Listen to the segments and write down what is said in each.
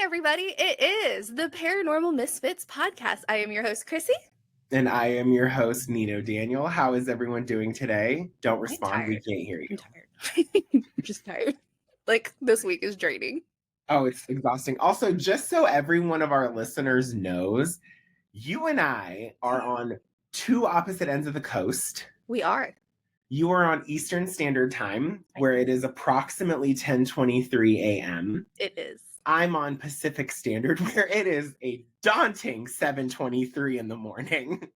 everybody. It is the Paranormal Misfits podcast. I am your host, Chrissy. And I am your host, Nino Daniel. How is everyone doing today? Don't I'm respond. tired. We can't hear you. I'm tired. I'm just tired. Like, this week is draining. Oh, it's exhausting. Also, just so every one of our listeners knows, you and I are on two opposite ends of the coast. We are. You are on Eastern Standard Time, where it is approximately 10:23 a.m. It is. I'm on Pacific Standard, where it is a daunting 7:23 in the morning.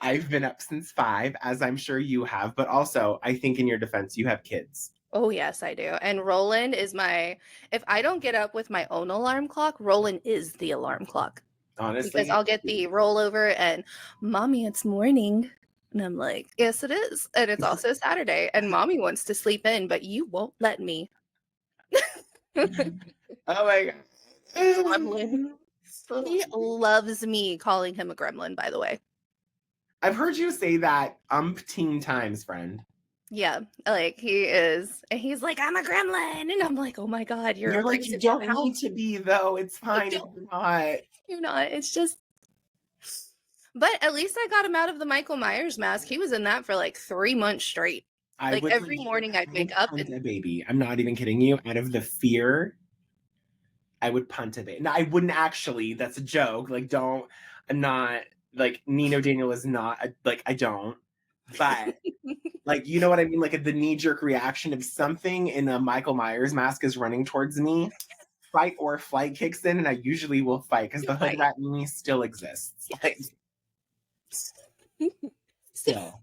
I've been up since 5, as I'm sure you have, but also, I think in your defense, you have kids. Oh, yes, I do. And Roland is if I don't get up with my own alarm clock, Roland is the alarm clock. Honestly. Because I'll get the rollover and, Mommy, it's morning. And I'm like, yes, it is. And it's also Saturday. And Mommy wants to sleep in, but you won't let me. Oh my God. Gremlin. He loves me calling him a gremlin, by the way. I've heard you say that umpteen times, friend. Yeah, like he is. And he's like, I'm a gremlin. And I'm like, oh my God, You're like, you don't need to be, though. It's fine if you're not. You're not. It's just. But at least I got him out of the Michael Myers mask. He was in that for like 3 months straight. Like every morning I'd wake up and a baby. I'm not even kidding you. Out of the fear, I would punt a baby. No, I wouldn't actually. That's a joke. Like, I'm not, like, Nino Daniel is not, like, I don't. But, like, you know what I mean? Like, the knee-jerk reaction of something in a Michael Myers mask is running towards me. Fight or flight kicks in, and I usually will fight because the hood rat in me still exists. Like, still.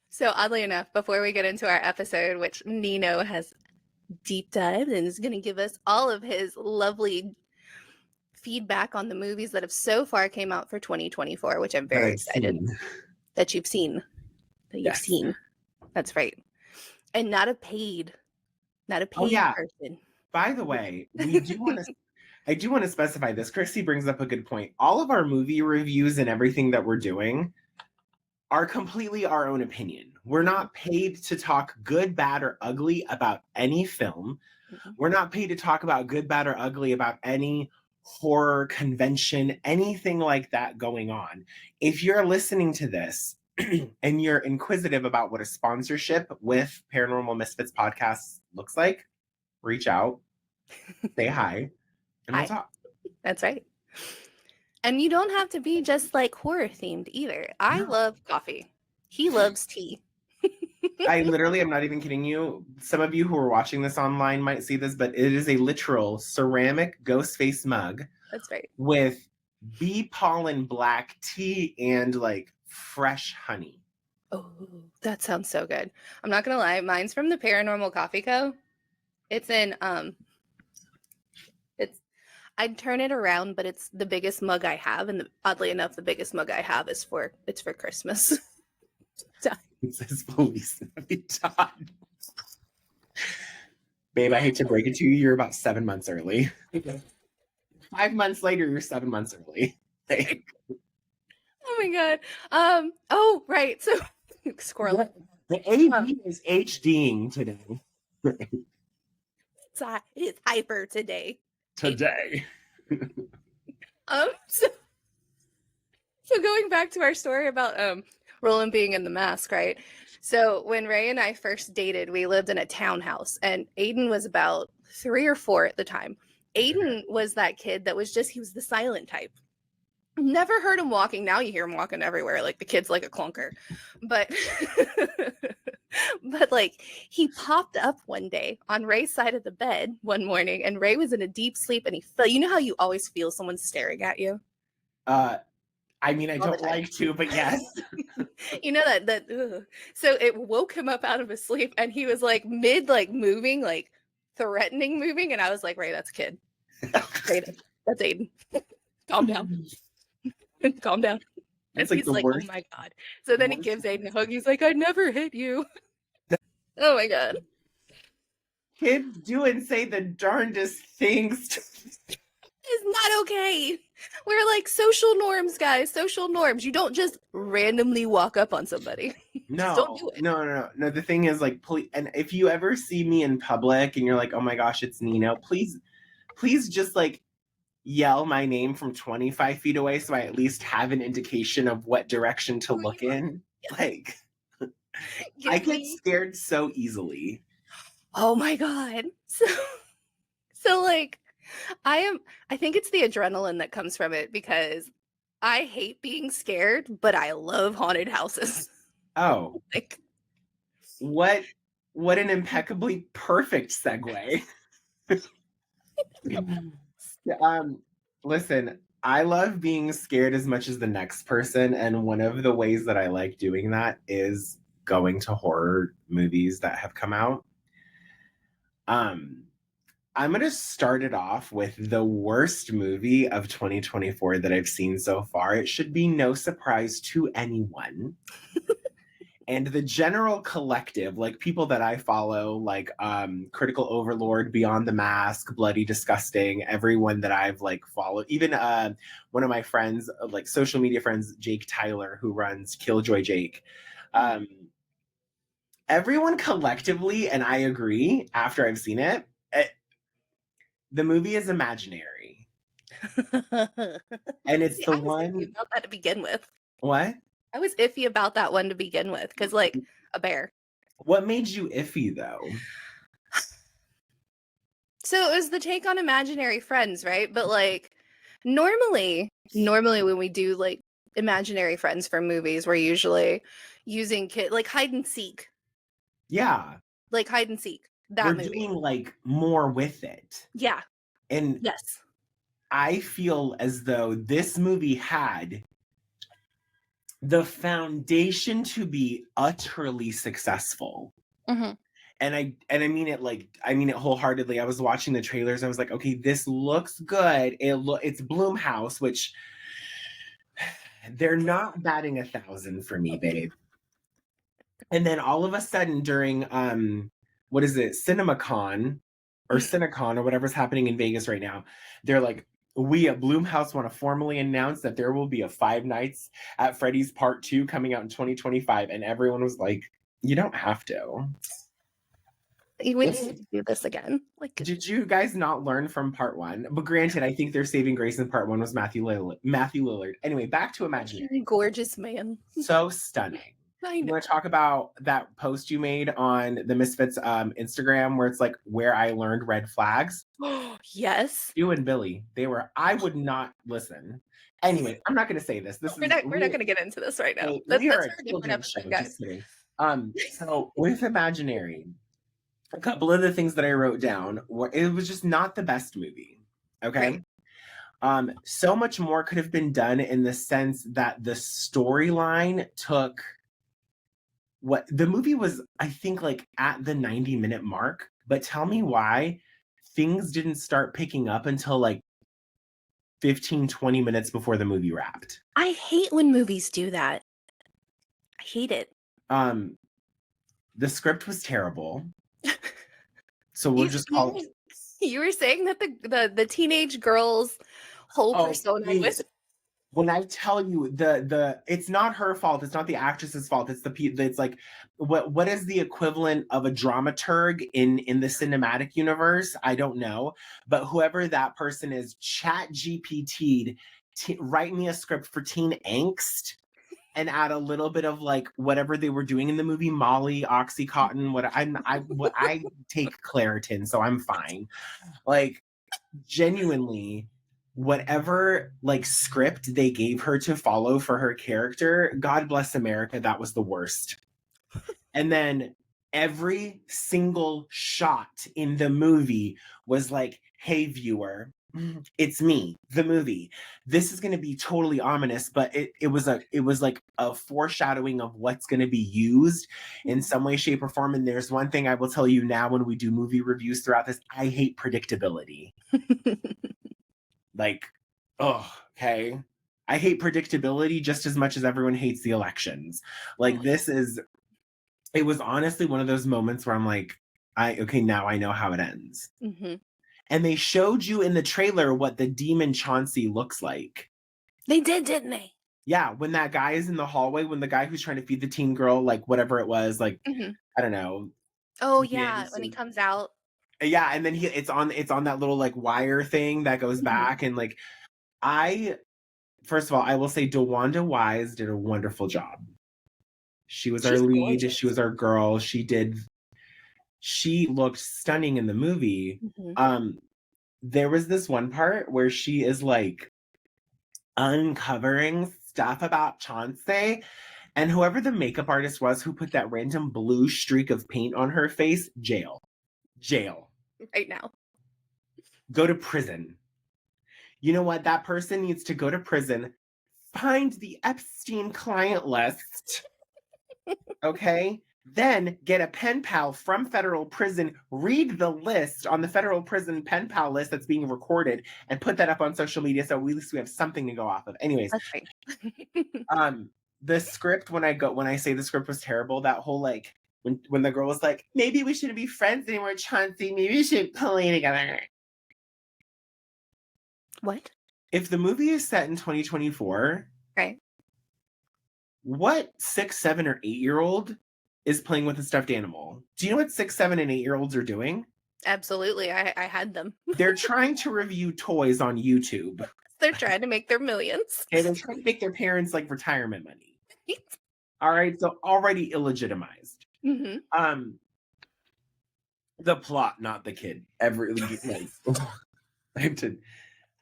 So oddly enough, before we get into our episode, which Nino has deep dived and is going to give us all of his lovely feedback on the movies that have so far came out for 2024, which I'm very excited that you've seen. That's right. And not a paid person. By the way, I do want to specify this. Chrissy brings up a good point. All of our movie reviews and everything that we're doing are completely our own opinion. We're not paid to talk good, bad, or ugly about any film. Mm-hmm. We're not paid to talk about good, bad, or ugly about any horror convention, anything like that going on. If you're listening to this and you're inquisitive about what a sponsorship with Paranormal Misfits podcast looks like, reach out, say hi, and we'll talk. That's right. And you don't have to be just like horror themed either. I love coffee. He loves tea. I literally am not even kidding you. Some of you who are watching this online might see this, but it is a literal ceramic ghost face mug. That's right. With bee pollen black tea and like fresh honey. Oh, that sounds so good. I'm not gonna lie, mine's from the Paranormal Coffee Co. It's in I'd turn it around, but it's the biggest mug I have, and oddly enough, the biggest mug I have is for Christmas. It says police. Babe, I hate to break it to you. You're about 7 months early. 5 months later, you're 7 months early. Oh my God. Oh, right. So, squirrel. The AV is HDing today. It's hyper today. So going back to our story about Roland being in the mask, right? So when Ray and I first dated, we lived in a townhouse, and Aiden was about 3 or 4 at the time. Aiden was that kid that was he was the silent type. Never heard him walking. Now you hear him walking everywhere. Like the kid's like a clunker. But but like he popped up one day on Ray's side of the bed one morning, and Ray was in a deep sleep, and he felt, you know how you always feel someone staring at you? I mean, I don't like to, but yes. You know that so it woke him up out of his sleep, and he was like mid moving, like threatening moving, and I was like, Ray, that's a kid. Ray, that's Aiden. Calm down. Calm down. And he's like, worst. Oh my God. So then he gives Aiden a hug. He's like, I never hit you. Oh my God. Kids do and say the darndest things. It's not okay. We're like social norms, guys. Social norms. You don't just randomly walk up on somebody. No, don't do it. No. The thing is, like, please, and if you ever see me in public and you're like, oh my gosh, it's Nino, please just like yell my name from 25 feet away so I at least have an indication of what direction to Where look you are. in. Like, I Give get me scared so easily. oh my god. So like I think it's the adrenaline that comes from it because I hate being scared, but I love haunted houses. Oh, Like what what an impeccably perfect segue. um, listen, I love being scared as much as the next person, and one of the ways that I like doing that is going to horror movies that have come out. Um, I'm going to start it off with the worst movie of 2024 that I've seen so far. It should be no surprise to anyone. And the general collective, like people that I follow, like Critical Overlord, Beyond the Mask, Bloody Disgusting, everyone that I've like followed, even one of my friends, like social media friends, Jake Tyler, who runs Killjoy Jake. Um, Everyone collectively, and I agree after I've seen it, the movie is imaginary. And it's See, the I was iffy one. about that to begin with. What? I was iffy about that one to begin with because, like, a bear. What made you iffy though? So it was the take on imaginary friends, right? But like, normally when we do like imaginary friends for movies, we're usually using like hide and seek, Yeah, like hide and seek. we're That movie. doing like more with it. Yeah. And Yes. I feel as though this movie had the foundation to be utterly successful. Hmm. And I mean it like I mean it wholeheartedly. I was watching the trailers. I was like, okay, this looks good. It's Bloomhouse, which they're not batting 1,000 for me, babe. And then all of a sudden during what is it, CinemaCon or Cinecon or whatever's happening in Vegas right now, they're like, we at Bloomhouse want to formally announce that there will be a Five Nights at Freddy's Part 2 coming out in 2025. And everyone was like, you don't have to. We need to do this again. Like, Did you guys not learn from Part 1? But granted, I think their saving grace in Part 1 was Matthew Lillard. Matthew Lillard. Anyway, back to Imaginary. gorgeous man. So stunning. I You know. want to talk about that post you made on the Misfits Instagram where it's like where I learned red flags? Yes. You and Billy, I would not listen. Anyway, I'm not going to say this. We're not going to get into this right now. We are That's a for a different children's show. episode, guys. Just kidding. So with Imaginary, a couple of the things that I wrote down were it was just not the best movie. Okay. Right. So much more could have been done in the sense that the storyline took what the movie was, I think, like at the 90-minute mark, but tell me why things didn't start picking up until like 15, 20 minutes before the movie wrapped. I hate when movies do that. I hate it. The script was terrible. So we'll just call it. You were saying that the teenage girl's whole persona was. When I tell you it's not her fault. It's not the actress's fault. It's like what is the equivalent of a dramaturg in the cinematic universe? I don't know, but whoever that person is, Chat GPT'd write me a script for teen angst and add a little bit of like whatever they were doing in the movie, Molly, Oxycontin. I take Claritin, so I'm fine. Like genuinely whatever like script they gave her to follow for her character, God bless America, that was the worst. And then every single shot in the movie was like, hey viewer, it's me, the movie. This is going to be totally ominous, but it was like a foreshadowing of what's going to be used in some way, shape, or form. And there's one thing I will tell you now when we do movie reviews throughout this: I hate predictability. Like, oh, okay. I hate predictability just as much as everyone hates the elections. Like, it was honestly one of those moments where I'm like, okay, now I know how it ends. Mm-hmm. And they showed you in the trailer what the demon Chauncey looks like. They did, didn't they? Yeah, when that guy is in the hallway, when the guy who's trying to feed the teen girl, like whatever it was, like, I don't know. Oh, yeah, when he comes out. Yeah, and then it's on that little like wire thing that goes back, and like first of all, I will say DeWanda Wise did a wonderful job. She was our She's lead. gorgeous. She was our girl. She looked stunning in the movie. There was this one part where she is like uncovering stuff about Chauncey, and whoever the makeup artist was who put that random blue streak of paint on her face, jail. Right now. Go to prison. You know what? That person needs to go to prison, find the Epstein client list, okay? Then get a pen pal from federal prison, read the list on the federal prison pen pal list that's being recorded, and put that up on social media so at least we have something to go off of. Anyways, That's right. the script, when I say the script was terrible, that whole like when the girl was like, maybe we shouldn't be friends anymore, Chauncey, maybe we should play together. What? If the movie is set in 2024, right, what 6, 7, or 8-year-old is playing with a stuffed animal? Do you know what 6, 7, and 8-year-olds are doing? Absolutely. I had them. They're trying to review toys on YouTube. They're trying to make their millions. And they're trying to make their parents like retirement money. All right, so already illegitimized. The plot, not the kid.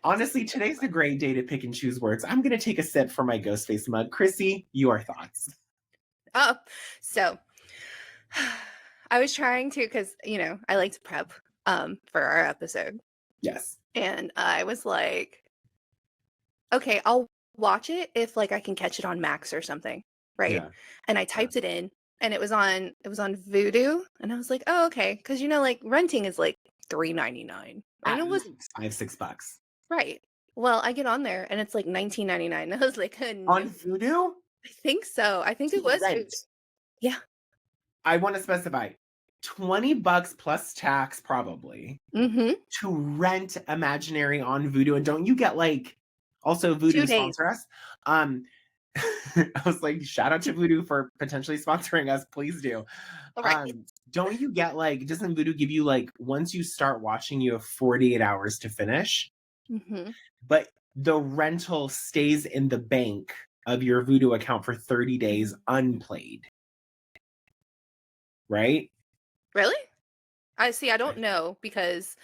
Honestly, today's a great day to pick and choose words. I'm going to take a sip for my Ghostface mug. Chrissy, your thoughts? So I was trying to, because, I like to prep for our episode. Yes. And I was like, okay, I'll watch it if like I can catch it on Max or something, right? Yeah. And I typed it in, and it was on Vudu, and I was like, oh, okay, because like renting is like $3.99. And it was $5-6. Right. Well, I get on there and it's like $19.99. I was like, no. On Vudu? I think so. I think it was. Yeah. I want to specify $20 plus tax, probably, to rent Imaginary on Vudu. And don't you get like also Vudu sponsor us? I was like, shout out to Vudu for potentially sponsoring us. Please do. Right. Don't you get like, doesn't Vudu give you like, once you start watching, you have 48 hours to finish? But the rental stays in the bank of your Vudu account for 30 days unplayed. Right? Really? I don't know, because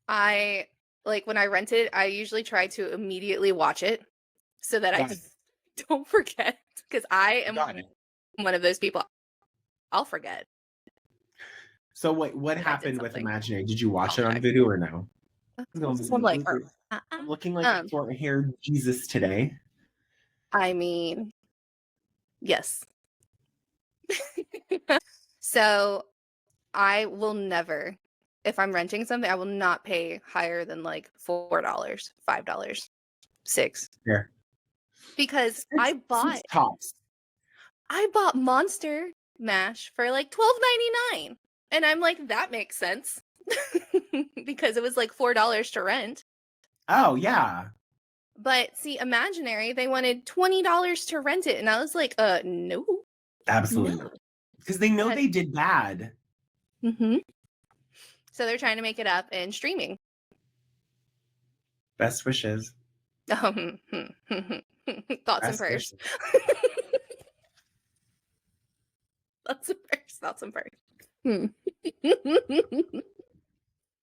I like when I rent it, I usually try to immediately watch it so that I don't forget, because I am one of those people. I'll forget. So what happened with Imaginary? Did you watch it on Vudu or no? I'm looking like a short-haired Jesus today. I mean, yes. So I will never, if I'm renting something, I will not pay higher than like $4, $5, $6. Yeah. Because I bought Monster Mash for like $12.99. And I'm like, that makes sense. Because it was like $4 to rent. Oh, yeah. But see, Imaginary, they wanted $20 to rent it. And I was like, no. Absolutely. Because they know they did bad. So they're trying to make it up in streaming. Best wishes. Thoughts and prayers. Thoughts and prayers.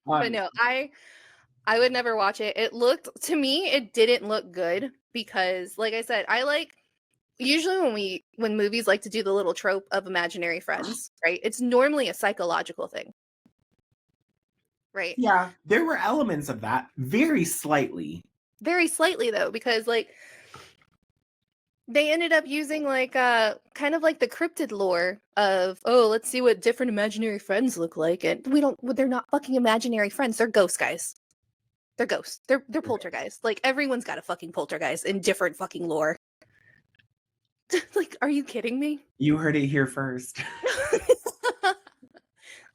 But no, I would never watch it. To me, it didn't look good because, like I said, usually when movies like to do the little trope of imaginary friends, right? It's normally a psychological thing. Right? Yeah, there were elements of that, very slightly. Very slightly, though, because like they ended up using like kind of like the cryptid lore of, oh, let's see what different imaginary friends look like, and they're not fucking imaginary friends. They're ghost guys. They're ghosts. They're poltergeists. Like everyone's got a fucking poltergeist in different fucking lore. Like, are you kidding me? You heard it here first.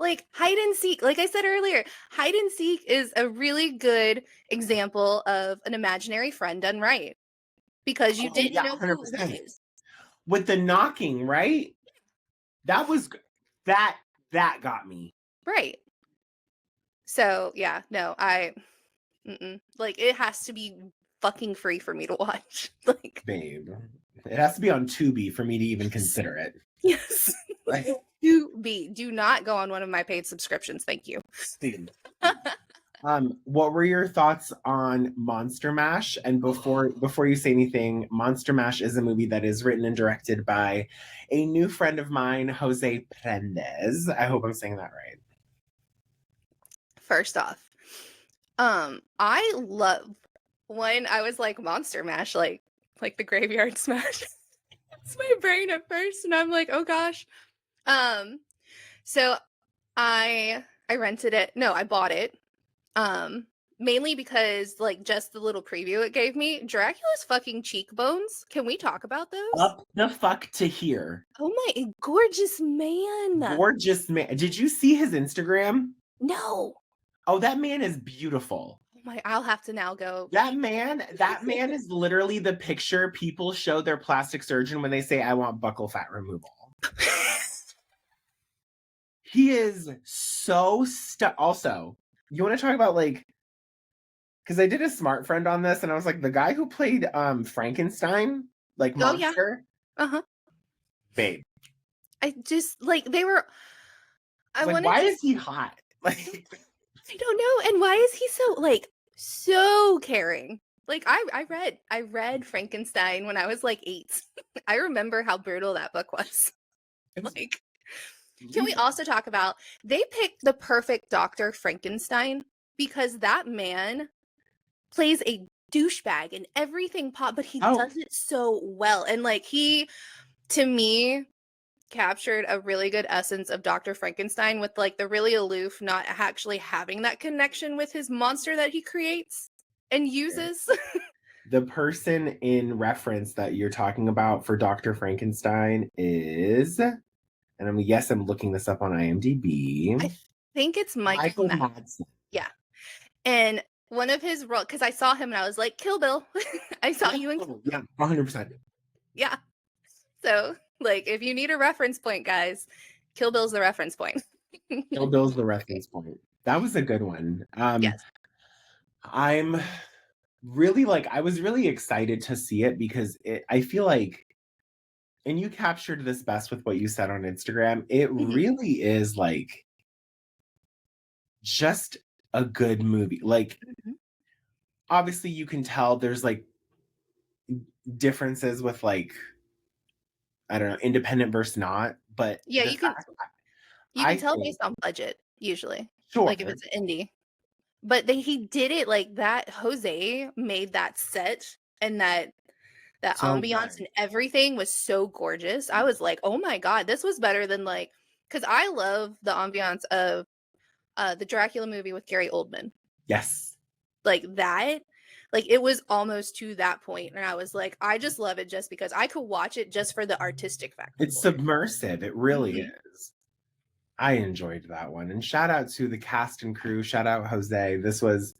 Like hide and seek, like I said earlier, hide and seek is a really good example of an imaginary friend done right. Because you didn't know 100%. Who it was. With the knocking, right? That got me. Right. So yeah, no, like it has to be fucking free for me to watch. Like Babe. It has to be on Tubi for me to even yes, consider it. yes. Like, Do not go on one of my paid subscriptions. Thank you. Steve. What were your thoughts on Monster Mash? And before you say anything, Monster Mash is a movie that is written and directed by a new friend of mine, Jose Prendes. I hope I'm saying that right. First off, I love when I was like Monster Mash, like the Graveyard Smash. It's my brain at first, and I'm like, oh gosh. Um, so I rented it. No, I bought it. Um, mainly because like just the little preview it gave me, Dracula's fucking cheekbones. Can we talk about those? Up the fuck to here. Oh my gorgeous man. Gorgeous man. Did you see his Instagram? No. Oh, that man is beautiful. Oh my, I'll have to now go. That man is literally the picture people show their plastic surgeon when they say, I want buccal fat removal. He is so also, you want to talk about like, because I did a smart friend on this, and I was like, the guy who played Frankenstein, like Oh yeah. monster, Uh-huh. babe. I just like they were I Like, wanted why to is he hot? Like, I don't know. And why is he so like so caring? Like I read Frankenstein when I was like 8. I remember how brutal that book was. Like can we also talk about they picked the perfect Dr. Frankenstein because that man plays a douchebag in everything but he does it so well. And like he to me captured a really good essence of Dr. Frankenstein with like the really aloof, not actually having that connection with his monster that he creates and uses. the person in reference that you're talking about for Dr. Frankenstein is, and I'm looking this up on IMDb. I think it's Michael Madsen. Yeah. And one of his roles, because I saw him and I was like, Kill Bill. I saw you in Yeah, 100%. Yeah. So, like, if you need a reference point, guys, Kill Bill's the reference point. Kill Bill's the reference point. That was a good one. Yes. I'm really like, I was really excited to see it because I feel like, and you captured this best with what you said on Instagram, it really is like just a good movie. Like, obviously you can tell there's like differences with like, I don't know, independent versus not, but Yeah, the you can fact you I can tell think, based on budget usually. sure, Like if it's an indie. But he did it like that. Jose made that set and that so ambiance good. and everything was so gorgeous. I was like, oh my god, this was better than like because I love the ambiance of the Dracula movie with Gary Oldman. Yes. Like that, like it was almost to that point, and I was like, I just love it just because I could watch it just for the artistic factor. It's submersive. It really Mhm. is. I enjoyed that one. And shout out to the cast and crew. Shout out Jose. This was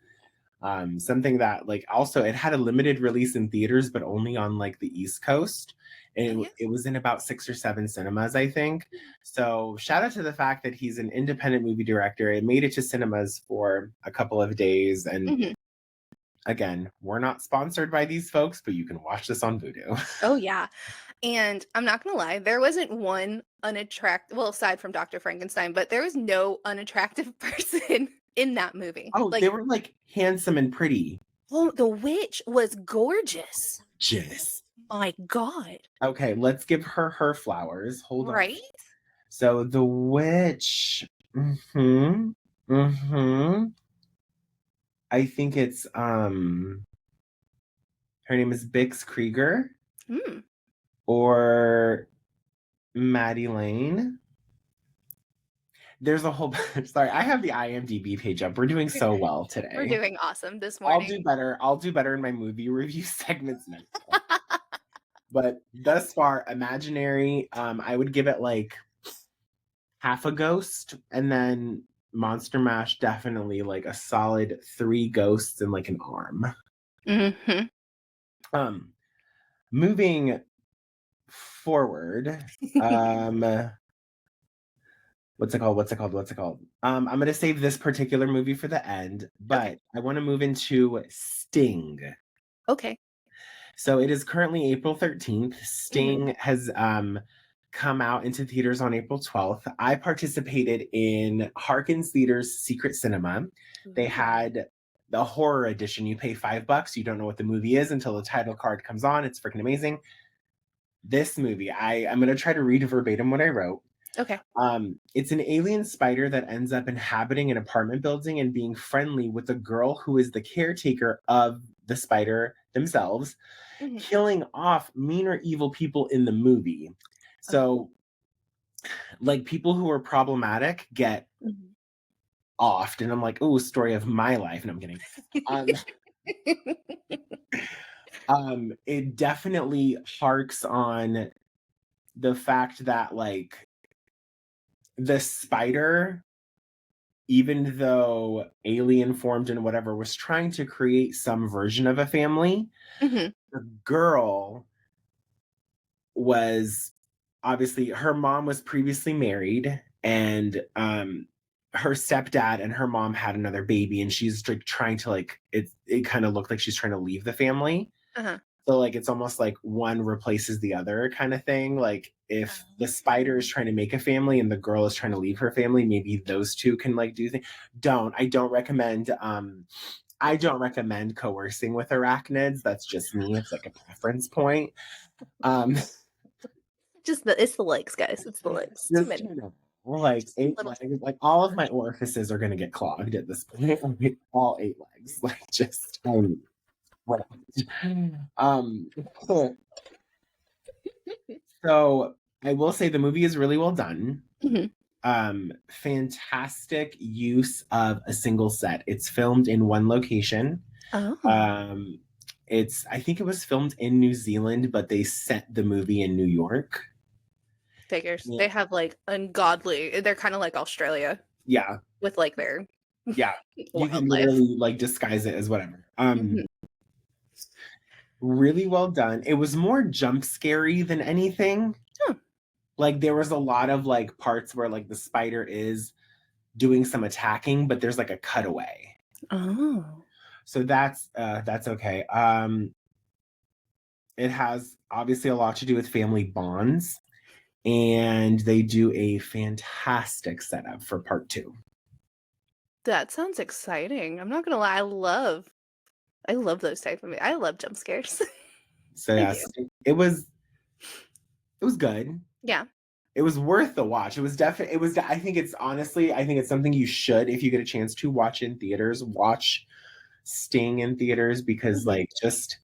something that like also it had a limited release in theaters, but only on like the East Coast. And Yes. it was in about 6 or 7 cinemas, I think. So shout out to the fact that he's an independent movie director. It made it to cinemas for a couple of days. And again, we're not sponsored by these folks, but you can watch this on Vudu. Oh yeah. And I'm not gonna lie, there wasn't one unattractive, well, aside from Dr. Frankenstein, but there was no unattractive person in that movie. Oh, Like, they were like handsome and pretty. oh, the witch was gorgeous. Just. My God. Okay, let's give her flowers. Hold on. Right? So the witch. Mm-hmm. Mm-hmm. I think it's her name is Bix Krieger Mm. or Maddie Lane. There's a whole sorry, I have the IMDb page up. We're doing so well today. We're doing awesome this I'll morning. do better. I'll do better in my movie review segments next time. But thus far, Imaginary, I would give it like half a ghost, and then Monster Mash definitely like a solid 3 ghosts and like an arm. Moving forward, what's it called? What's it called? What's it called? I'm gonna save this particular movie for the end, Okay. but I want to move into Sting. Okay. So it is currently April 13th. Mhm. Sting has come out into theaters on April 12th. I participated in Harkins Theater's Secret Cinema. They Ooh. had the horror edition. You pay $5. You don't know what the movie is until the title card comes on. It's freaking amazing. This movie, I'm going to try to read verbatim what I wrote. Okay. It's an alien spider that ends up inhabiting an apartment building and being friendly with a girl who is the caretaker of the spider themselves, Mhm. killing off mean or evil people in the movie. Oh. So, like, people who are problematic get Mhm. offed, and I'm like, oh, story of my life. And I'm kidding. Um, it definitely harks on the fact that, like, the spider, even though alien formed and whatever, was trying to create some version of a family. Mhm. The girl was obviously, her mom was previously married, and her stepdad and her mom had another baby, and she's like trying to, like, it kind of looked like she's trying to leave the family. Uh-huh. So, like, it's almost like one replaces the other kind of thing. Like, if the spider is Oh. trying to make a family and the girl is trying to leave her family, maybe those two can, like, do things. I don't recommend coercing with arachnids. That's just me. It's like a preference point. Um, Just it's the legs, guys. It's the legs. Too just, many. like, Just a eight little. legs, like all of my orifices are gonna get clogged at this point. Like, all eight legs, like, just what? Um, so I will say the movie is really well done. Mhm. Fantastic use of a single set. It's filmed in one location. Oh. Um, I think it was filmed in New Zealand, but they set the movie in New York. Figures. Yeah, They have like ungodly. They're kind of like Australia yeah, with like their yeah. You can wildlife. literally, like, disguise it as whatever. Mhm. Really well done. It was more jump scary than anything. Huh. Like, there was a lot of, like, parts where, like, the spider is doing some attacking, but there's like a cutaway. Oh. So that's okay. It has obviously a lot to do with family bonds, and they do a fantastic setup for part two. That sounds exciting. I'm not gonna lie. I love those type of I love jump scares. So I yes, do. it was good. Yeah. It was worth the watch. It was definitely, I think it's honestly, I think it's something you should, if you get a chance to watch in theaters, watch Sting in theaters, because, Mhm. like, just,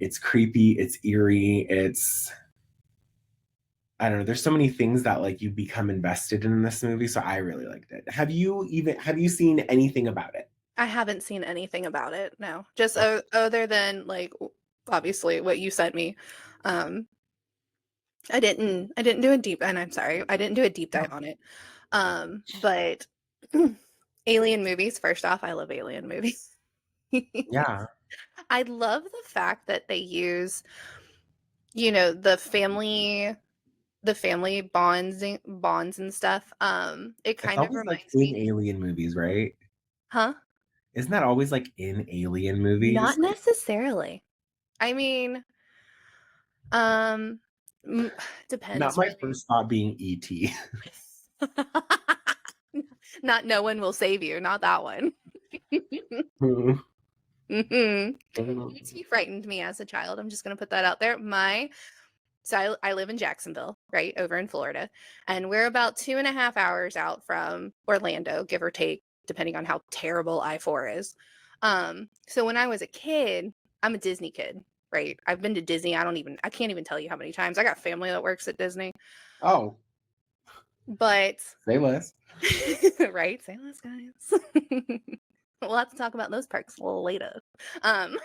it's creepy, it's eerie, I don't know. There's so many things that, like, you become invested in this movie, so I really liked it. Have you seen anything about it? I haven't seen anything about it. No, just Oh, other than like obviously what you sent me. Um, I didn't do a deep, and I'm sorry, I didn't do a deep dive no. on it. But alien movies. First off, I love alien movies. Yeah. I love the fact that they use, you know, the family bonds and stuff. It It's kind of always like reminds in me, alien movies, right? huh? Isn't that always like in alien Not movies? necessarily. I mean, um, m Not depends my really. first thought being ET. Not no one will save you, not that one. Mhm. ET frightened me as a child, I'm just gonna put that out there. I live in Jacksonville, right, over in Florida, and we're about 2.5 hours out from Orlando, give or take, depending on how terrible I-4 is. So when I was a kid, I'm a Disney kid, right? I've been to Disney, I can't even tell you how many times. I got family that works at Disney, Oh, but say less. right? Say less, guys. We'll have to talk about those parks a little later. Um,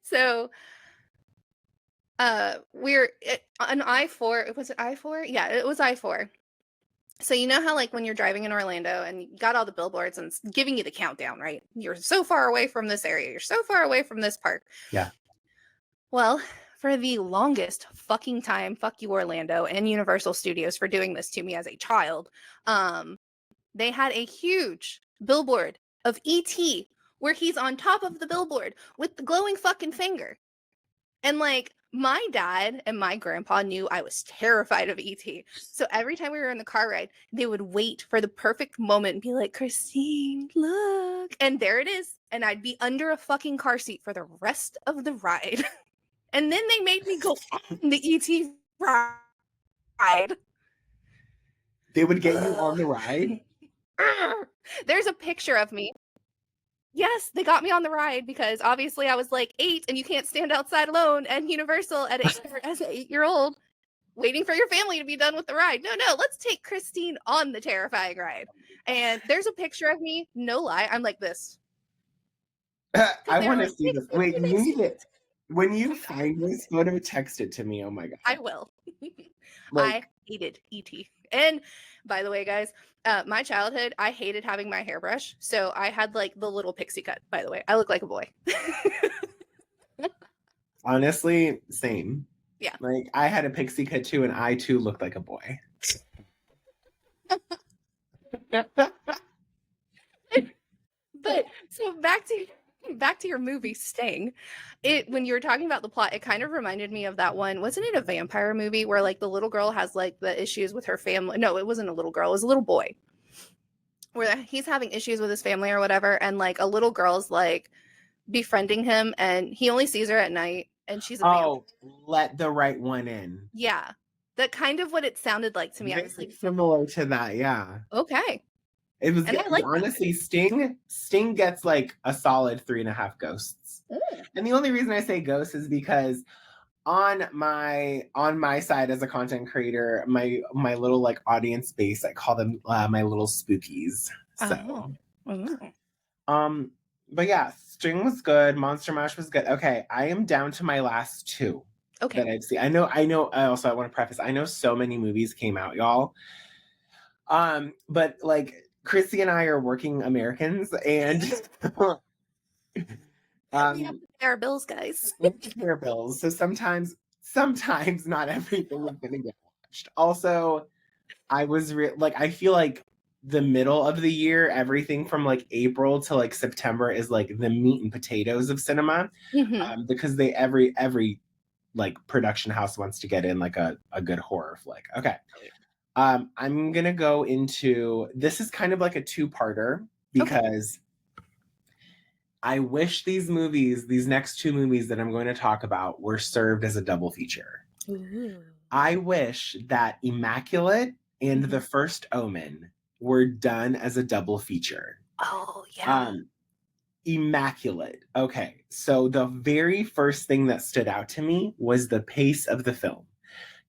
so on I-4, was it I-4? Yeah, it was I-4. So you know how like when you're driving in Orlando and you got all the billboards and it's giving you the countdown, right? You're so far away from this area. You're so far away from this park. Yeah. Well, for the longest fucking time, fuck you, Orlando and Universal Studios for doing this to me as a child. They had a huge billboard of E.T. where he's on top of the billboard with the glowing fucking finger. And like my dad and my grandpa knew I was terrified of ET. So every time we were in the car ride, they would wait for the perfect moment and be like, Christine, look. And there it is. And I'd be under a fucking car seat for the rest of the ride. And then they made me go on the ET ride. They would get you on the ride? There's a picture of me. Yes, they got me on the ride because obviously I was like 8 and you can't stand outside alone and Universal as an 8-year-old waiting for your family to be done with the ride. No, let's take Christine on the terrifying ride. And there's a picture of me, no lie, I'm like this. I want to see this. Wait, you need it. When you Oh find this photo, text it to me. Oh my God. I will. Like, I hated E.T. And by the way, guys, my childhood, I hated having my hairbrush. So I had like the little pixie cut, by the way. I look like a boy. honestly, same. Yeah. Like, I had a pixie cut too, and I too looked like a boy. But so back to your movie Sting. When you were talking about the plot, it kind of reminded me of that one. Wasn't it a vampire movie where like the little girl has like the issues with her family? No, it wasn't a little girl, it was a little boy. Where he's having issues with his family or whatever, and like a little girl's like befriending him and he only sees her at night and she's a vampire. Let the right one in. Yeah. That kind of what it sounded like to me. I was like, similar to that, yeah. okay. It was, And I like honestly, Sting gets like a solid 3.5 ghosts. And the only reason I say ghosts is because on my side as a content creator, my little like audience base, I call them my little spookies. So but yeah, Sting was good, Monster Mash was good. Okay, I am down to my last 2 that I've seen. I know also I want to preface, I know so many movies came out, y'all. But like Chrissy and I are working Americans, and we have to pay our bills, guys. we have to pay our bills. So sometimes not everything is gonna get watched. Also, I was I feel like the middle of the year, everything from like April to like September is like the meat and potatoes of cinema, because they every like production house wants to get in like a good horror flick. Okay. I'm gonna go into, this is kind of like a 2-parter because I wish these next 2 movies that I'm going to talk about were served as a double feature. Ooh. I wish that Immaculate and The First Omen were done as a double feature. Oh yeah. Immaculate. Okay, so the very first thing that stood out to me was the pace of the film.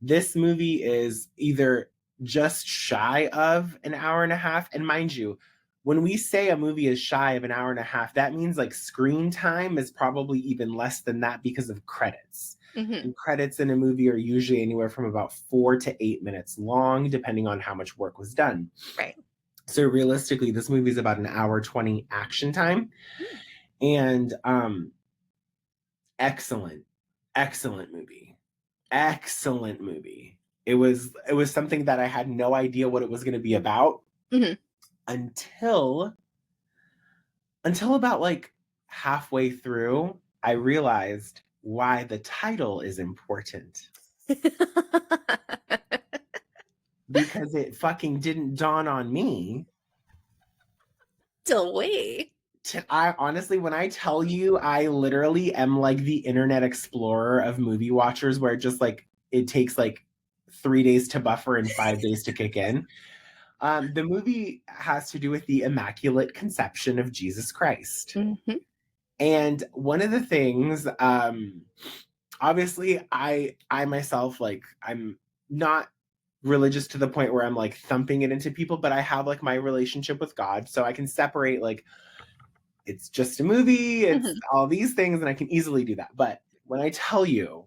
This movie is either just shy of an hour and a half. And mind you, when we say a movie is shy of an hour and a half, that means like screen time is probably even less than that because of credits. And credits in a movie are usually anywhere from about 4 to 8 minutes long, depending on how much work was done. Right. So realistically, this movie is about an hour 20 action time. And excellent movie. Excellent movie. It was something that I had no idea what it was going to be about until about like halfway through, I realized why the title is important. Because it fucking didn't dawn on me. Till wait. I honestly, when I tell you, I literally am like the Internet Explorer of movie watchers, where it just like it takes like 3 days to buffer and 5 days to kick in. The movie has to do with the Immaculate Conception of Jesus Christ. And one of the things, obviously, I myself, like, I'm not religious to the point where I'm like thumping it into people, but I have like my relationship with God, so I can separate like it's just a movie, it's all these things, and I can easily do that. But when I tell you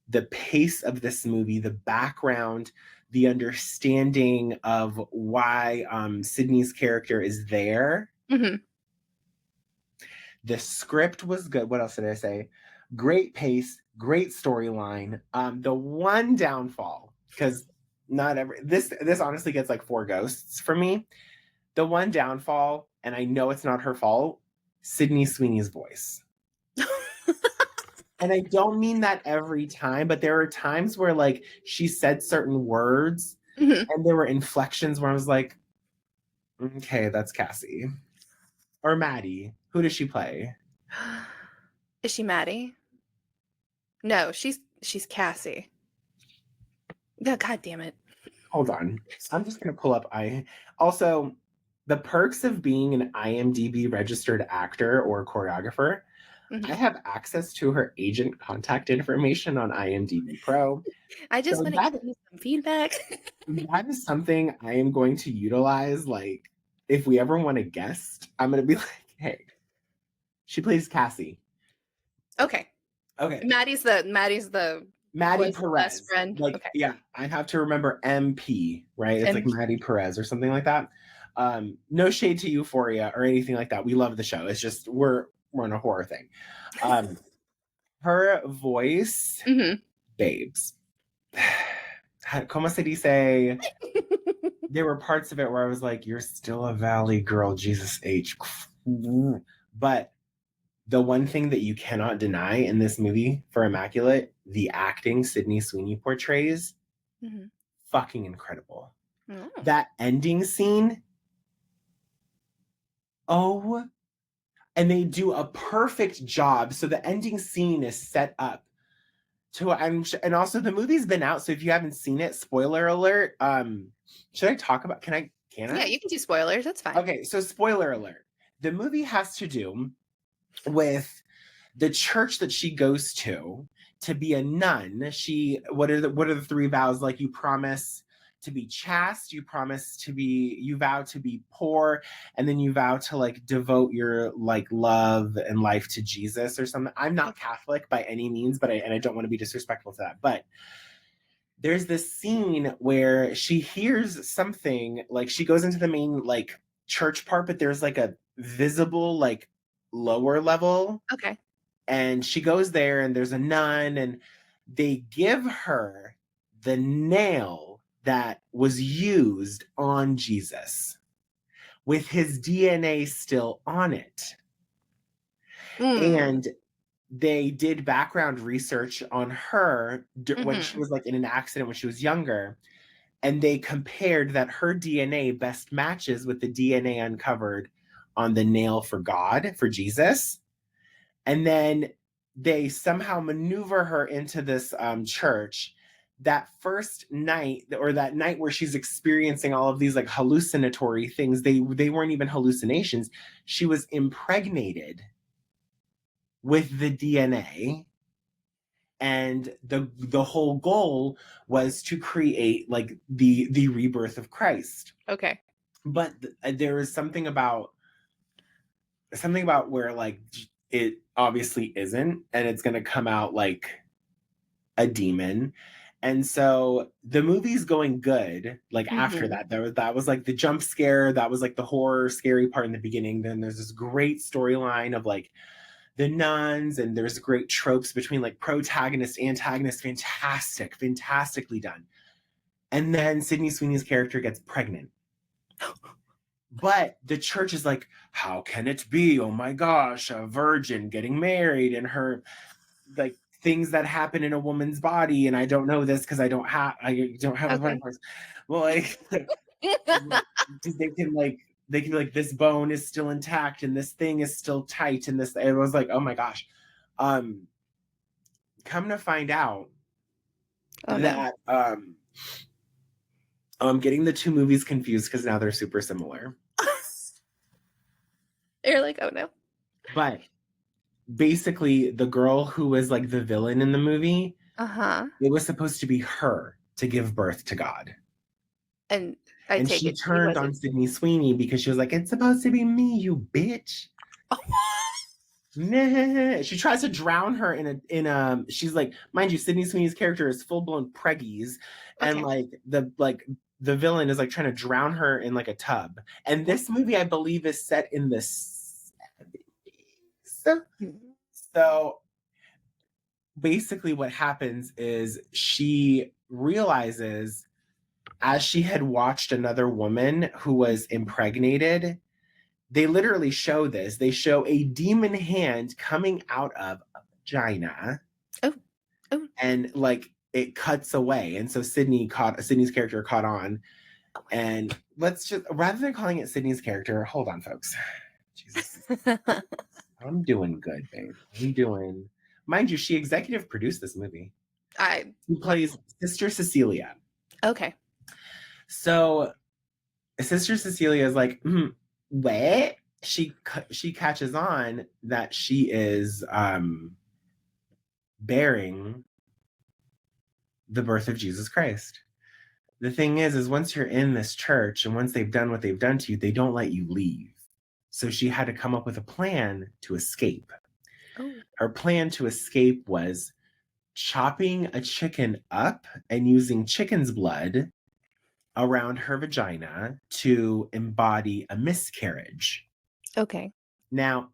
the pace of this movie, the background, the understanding of why Sydney's character is there, the script was good. What else did I say? Great pace, Great storyline. The one downfall, because not every this honestly gets like 4 ghosts for me. The one downfall, and I know it's not her fault, Sydney Sweeney's voice. And I don't mean that every time, but there are times where like she said certain words Mhm. and there were inflections where I was like, okay, that's Cassie. Or Maddie. Who does she play? Is she Maddie? No, she's Cassie. Yeah, God damn it. Hold on. I'm just gonna pull up also the perks of being an IMDb registered actor or choreographer. I Mhm. have access to her agent contact information on IMDb Pro. I just So want to give you some feedback. that is something I am going to utilize. Like, if we ever want a guest, I'm gonna be like, hey, she plays Cassie. Okay. Okay. Maddie's the Maddie boy's best Perez. friend. Like, Okay. yeah, I have to remember MP, right? It's like And Maddie Perez or something like that. No shade to Euphoria or anything like that. We love the show. It's just we're on a horror thing. Um, her voice, mhm. babes. Como se dice? There were parts of it where I was like, "You're still a Valley girl, Jesus H." But the one thing that you cannot deny in this movie for Immaculate, the acting Sydney Sweeney portrays, Mhm. fucking incredible. Oh. That ending scene, oh, and they do a perfect job. So the ending scene is set up to, and also the movie's been out. So if you haven't seen it, spoiler alert. Should I talk about? Can Yeah, I? you can do spoilers. That's fine. Okay, so spoiler alert. The movie has to do with the church that she goes to be a nun. She what are the 3 vows? Like, you promise to be chaste, you vow to be poor, and then you vow to like devote your like love and life to Jesus or something. I'm not Catholic by any means, but I don't want to be disrespectful to that. But there's this scene where she hears something, like she goes into the main like church part, but there's like a visible like lower level, Okay. and she goes there and there's a nun and they give her the nail that was used on Jesus with his DNA still on it. Mm. And they did background research on her when she Mhm. was like in an accident when she was younger, and they compared that her DNA best matches with the DNA uncovered on the nail for God, for Jesus. And then they somehow maneuver her into this church. That first night, or that night where she's experiencing all of these like hallucinatory things, they weren't even hallucinations. She was impregnated with the DNA, and the whole goal was to create like the rebirth of Christ. Okay. But there is something about where like it obviously isn't, and it's going to come out like a demon. And so the movie's going good. Like after Mhm. that, that was like the jump scare, that was like the horror scary part in the beginning. Then there's this great storyline of like the nuns, and there's great tropes between like protagonist, antagonist, fantastically done. And then Sydney Sweeney's character gets pregnant. But the church is like, how can it be? Oh my gosh, a virgin getting married, and her like things that happen in a woman's body. And I don't know this because I don't have a Okay. wedding person. Well, like, they can like this bone is still intact and this thing is still tight, and this, it was like, oh my gosh. Um, come to find out Oh no. that I'm getting the 2 movies confused because now they're super similar. You're like, oh no. But basically, the girl who was like the villain in the movie, Uh-huh. it was supposed to be her to give birth to God. And I And take she it she turned on wasn't. Sydney Sweeney because she was like, it's supposed to be me, you bitch. Nah. She tries to drown her in a she's like, mind you, Sydney Sweeney's character is full-blown preggies, and Okay. like the villain is like trying to drown her in like a tub. And this movie, I believe, is set in the 70s. Mhm. So basically what happens is she realizes, as she had watched another woman who was impregnated, they literally show this. They show a demon hand coming out of a vagina. Oh. Oh. And like it cuts away. And so Sydney's character caught on. And let's just, rather than calling it Sydney's character, hold on, folks. Jesus. I'm doing good, babe. I'm doing, mind you, she executive produced this movie. She plays Sister Cecilia. Okay. So Sister Cecilia is like, what? She catches on that she is bearing the birth of Jesus Christ. The thing is once you're in this church and once they've done what they've done to you, they don't let you leave. So she had to come up with a plan to escape. Oh. Her plan to escape was chopping a chicken up and using chicken's blood around her vagina to embody a miscarriage. Okay. Now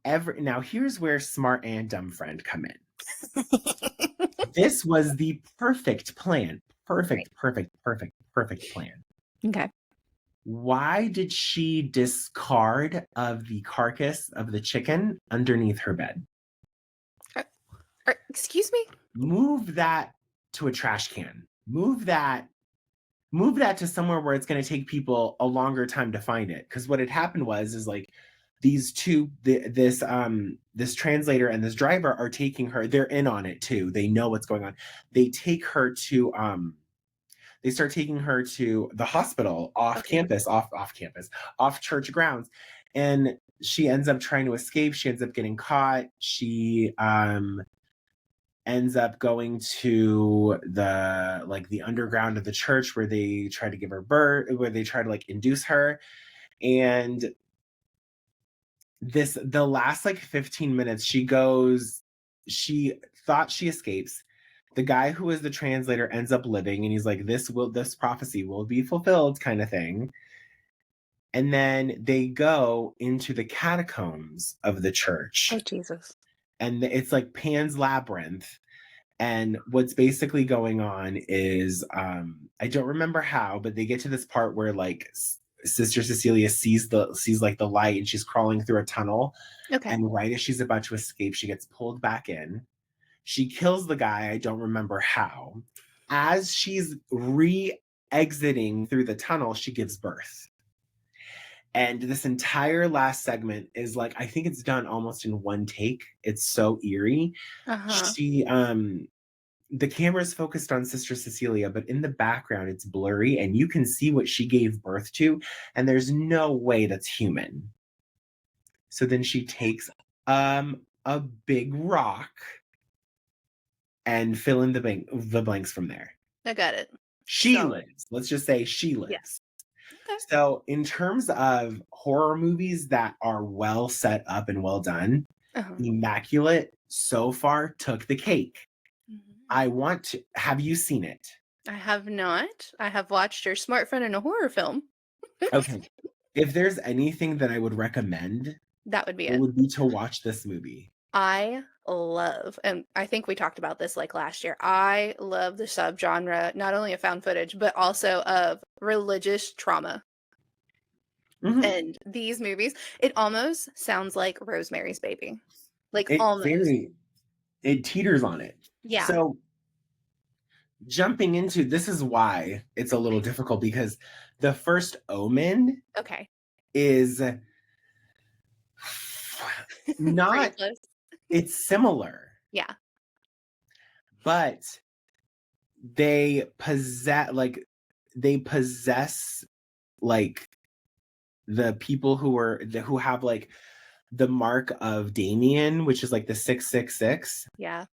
here's where smart and dumb friend come in. This was the perfect plan. Perfect plan. Okay. Why did she discard of the carcass of the chicken underneath her bed? Excuse me? Move that to a trash can. Move that to somewhere where it's going to take people a longer time to find it. Because what had happened is like these two, this translator and this driver are taking her. They're in on it too. They know what's going on. They take her to they start taking her to the hospital off campus, off church grounds. And she ends up trying to escape. She ends up getting caught. She ends up going to the underground of the church where they try to give her birth, where they try to like induce her. And the last like 15 minutes, she thought she escapes. The guy who is the translator ends up living, and he's like, this prophecy will be fulfilled kind of thing. And then they go into the catacombs of the church. Oh, Jesus. And it's like Pan's Labyrinth. And what's basically going on is, I don't remember how, but they get to this part where like Sister Cecilia sees like the light, and she's crawling through a tunnel. Okay. And right as she's about to escape, she gets pulled back in. She kills the guy. I don't remember how. As she's exiting through the tunnel, she gives birth. And this entire last segment is like, I think it's done almost in one take. It's so eerie. She, the camera's focused on Sister Cecilia, but in the background, it's blurry and you can see what she gave birth to. And there's no way that's human. So then she takes a big rock and fill in the blanks from there. I got it. She lives. Let's just say she lives. Yes. Okay. So in terms of horror movies that are well set up and well done, Immaculate so far took the cake. Have you seen it? I have not. I have watched your smart friend in a horror film. Okay. If there's anything that I would recommend, that would be it would be to watch this movie. I love, and I think we talked about this like last year, I love the subgenre, not only of found footage, but also of religious trauma. And these movies, it almost sounds like Rosemary's Baby. Like almost. It teeters on it. Yeah. So jumping into, this is why it's a little difficult, because the first Omen is not, it's similar. Yeah. But they possess like the people who have like the mark of Damien, which is like the 666. Yeah.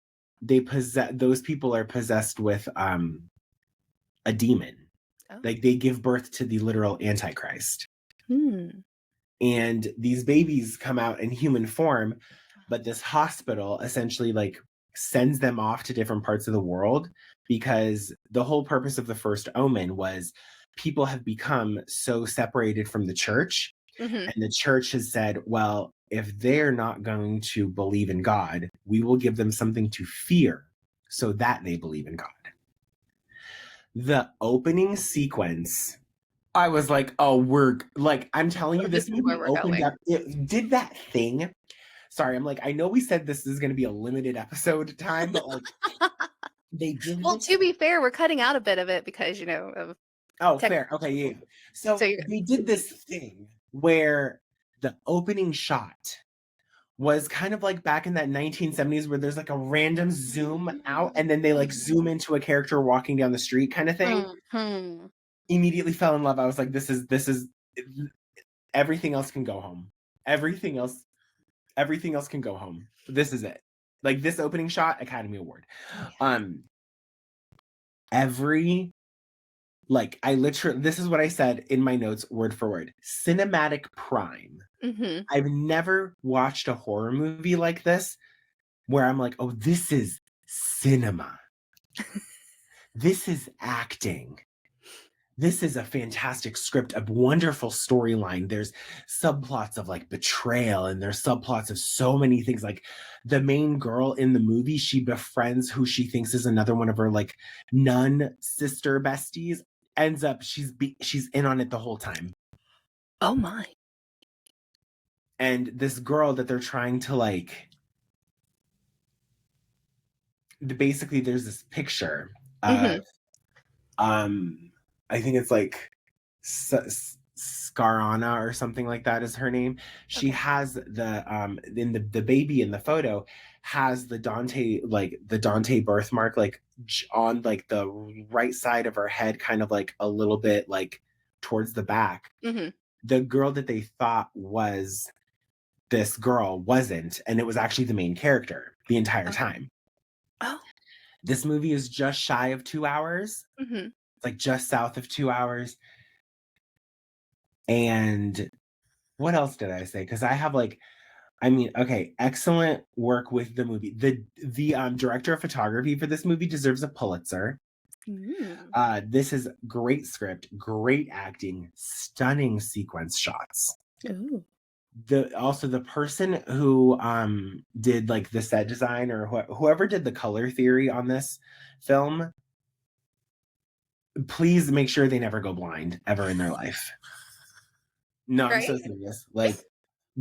Those people are possessed with a demon. Like they give birth to the literal Antichrist. And these babies come out in human form, but this hospital essentially like sends them off to different parts of the world, because the whole purpose of the first Omen was people have become so separated from the church. And the church has said, well, if they're not going to believe in God, we will give them something to fear. so that they believe in God. The opening sequence, I was like, oh, we're like, I'm telling you, This this is where movie we're opened going. up, it did that thing. Sorry, I'm like, I know we said this is going to be a limited episode time, but like, they did Well, this. to be fair, we're cutting out a bit of it because, of Oh, tech. fair. Okay, yeah. So So you're they did this thing where the opening shot was kind of like back in that 1970s where there's like a random zoom out and then they like zoom into a character walking down the street kind of thing. Mhm. Immediately fell in love. I was like, this is everything else can go home. Everything else can go home. This is it. Like this opening shot, Academy Award. Every like I literally, this is what I said in my notes word for word. Cinematic prime. Mhm. I've never watched a horror movie like this where I'm like, oh, this is cinema. This is acting. This is a fantastic script, a wonderful storyline. There's subplots of like betrayal and there's subplots of so many things. Like the main girl in the movie, she befriends who she thinks is another one of her like nun sister besties. Ends up she's in on it the whole time. Oh my. And this girl that they're trying to like, basically there's this picture of I think it's like Scarana or something like that is her name. She Okay. has the in the baby in the photo has the Dante birthmark like on like the right side of her head, kind of like a little bit like towards the back. Mhm. The girl that they thought was this girl wasn't, and it was actually the main character the entire time. Oh. This movie is just shy of 2 hours. Mhm. It's like just south of 2 hours. And what else did I say? Because I have like, I mean, okay, excellent work with the movie. The director of photography for this movie deserves a Pulitzer. Mm. This is great script, great acting, stunning sequence shots. Ooh. The person who did like the set design or whoever did the color theory on this film, please make sure they never go blind ever in their life. No, I'm so Right? serious. Like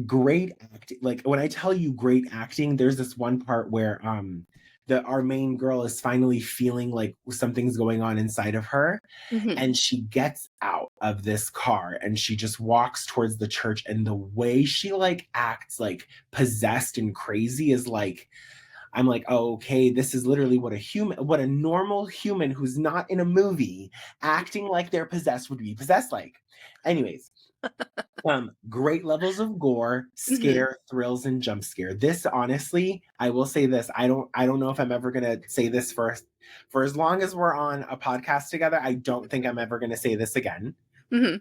great acting. Like when I tell you great acting, there's this one part where our main girl is finally feeling like something's going on inside of her, Mhm. and she gets out of this car and she just walks towards the church, and the way she like acts like possessed and crazy is like, I'm like, oh, okay, this is literally what a normal human who's not in a movie acting like they're possessed would be possessed like. Anyways, great levels of gore, Mhm. scare, thrills, and jump scare. This honestly, I will say this. I don't know if I'm ever gonna say this for as long as we're on a podcast together. I don't think I'm ever gonna say this again. Mhm.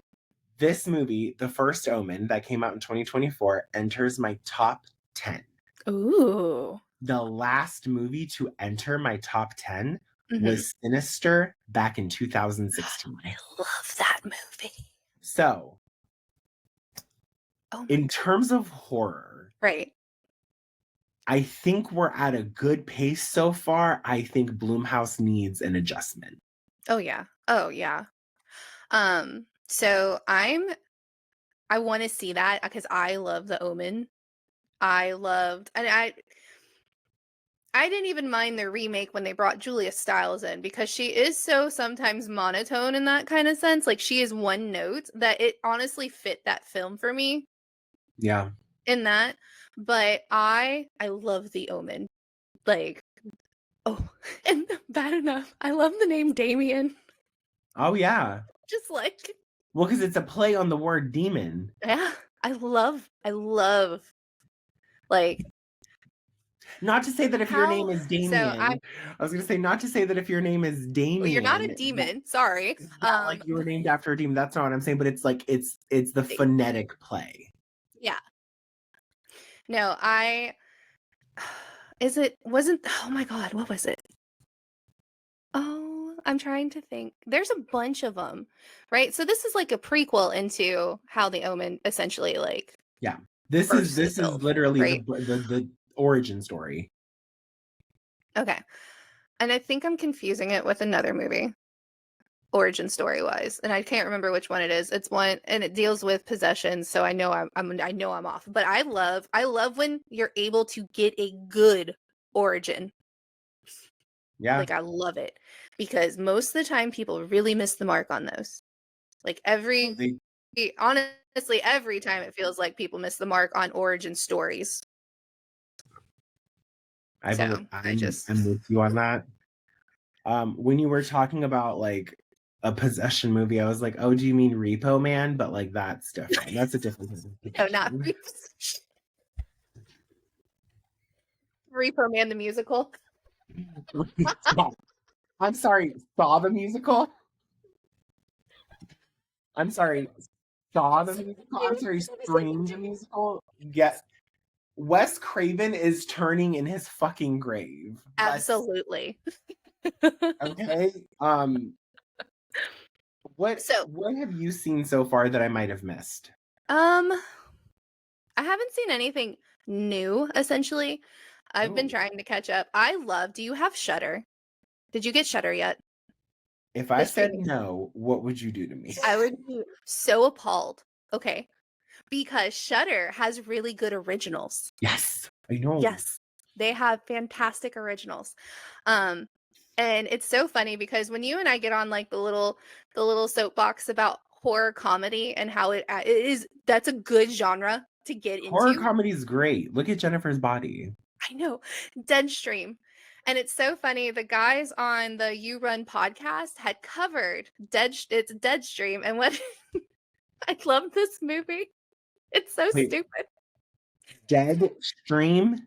This movie, The First Omen, that came out in 2024, enters my top 10. Ooh. The last movie to enter my top 10 Mhm. was Sinister back in 2016. I love that movie. So, Oh my. in terms of horror, Right. I think we're at a good pace so far. I think Blumhouse needs an adjustment. Oh yeah. Oh yeah. So I want to see that because I love The Omen. I loved, and I didn't even mind the remake when they brought Julia Stiles in because she is so sometimes monotone in that kind of sense. Like she is one note that it honestly fit that film for me Yeah. in that. But I love The Omen. Like, oh, and bad enough. I love the name Damien. Oh, yeah. Just like, Well, because it's a play on the word demon. yeah, I love like Not to say that if your name how is so Damien, I was going to say, not to say that if your name is well, you're not a Damien, demon, sorry. like you were named after a demon. That's not what I'm saying, but it's like, it's the Like, phonetic play. yeah. No, is it wasn't oh my god, what was it? Oh, I'm trying to think. There's a bunch of them, right? So this is like a prequel into how the Omen essentially like Yeah. This is burst this is itself, literally right? the origin story. Okay. And I think I'm confusing it with another movie, origin story wise, and I can't remember which one it is. It's one, and it deals with possession, so I know I know I'm off. But I love when you're able to get a good origin. Yeah. Like I love it because most of the time people really miss the mark on those. Like honestly, every time it feels like people miss the mark on origin stories. So I'm with you on that. When you were talking about like a possession movie, I was like, oh, do you mean Repo Man? But like that's different. That's a different no, not Repo Man the musical. I'm sorry, Saw the musical? I'm sorry, Saw the musical? I'm sorry, Scream the musical? Yes. Wes Craven is turning in his fucking grave. Absolutely. Okay. What have you seen so far that I might have missed? I haven't seen anything new, essentially. I've been trying to catch up. Do you have Shudder? Did you get Shudder yet? If I said no, what would you do to me? I would be so appalled. Okay. Because Shudder has really good originals. Yes, I know. Yes. They have fantastic originals. And it's so funny because when you and I get on like the little soapbox about horror comedy and how that's a good genre to get into. Horror comedy is great. Look at Jennifer's Body. I know. Deadstream. And it's so funny. The guys on the You Run podcast had covered Deadstream, and what I love this movie. It's so stupid. Deadstream?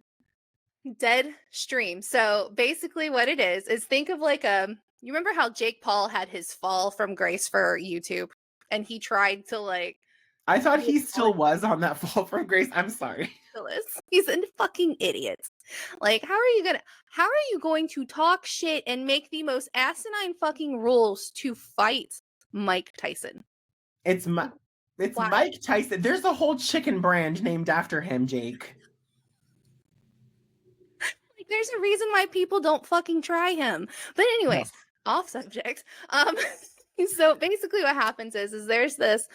Deadstream. So basically what it is think of like you remember how Jake Paul had his fall from grace for YouTube and he tried to like I thought he still was on that fall from grace. I'm sorry. He's a fucking idiot. Like, how are you going to talk shit and make the most asinine fucking rules to fight Mike Tyson? It's Mike Tyson. There's a whole chicken brand named after him, Jake. Like, there's a reason why people don't fucking try him. But anyways, off subject. So basically what happens is there's this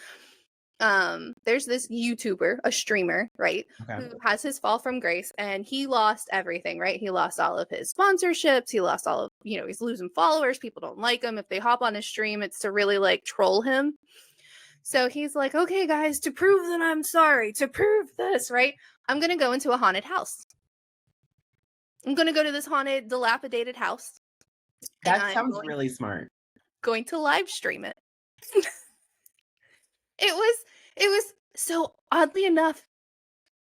YouTuber, a streamer, right, who has his fall from grace, and he lost everything, right? He lost all of his sponsorships. He lost all of, he's losing followers. People don't like him. If they hop on his stream, it's to really like troll him. So he's like, okay, guys, to prove that I'm sorry, to prove this, right? I'm going to go into a haunted house. I'm going to go to this haunted, dilapidated house. That sounds really smart. Going to live stream it. It was so, oddly enough,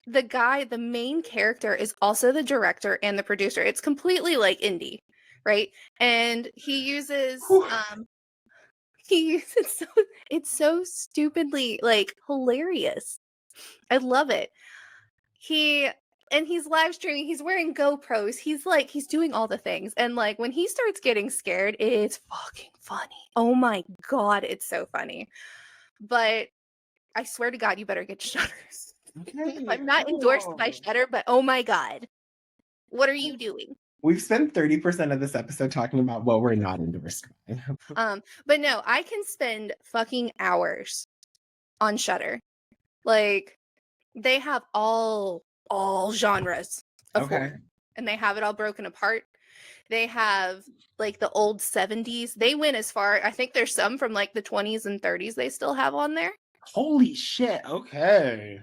the main character is also the director and the producer. It's completely like indie, right? And he uses it's so stupidly like hilarious. I love it. He's live streaming, he's wearing GoPros, he's doing all the things. And like when he starts getting scared, it's fucking funny. Oh my god, it's so funny. But I swear to God, you better get Shudder. Okay. I'm not endorsed by Shudder, but oh my god, what are you doing? We've spent 30% of this episode talking about what we're not endorsed by. But no, I can spend fucking hours on Shudder. Like they have all genres of horror, and they have it all broken apart. They have like the old 70s. They went as far. I think there's some from like the 20s and 30s they still have on there. Holy shit. Okay.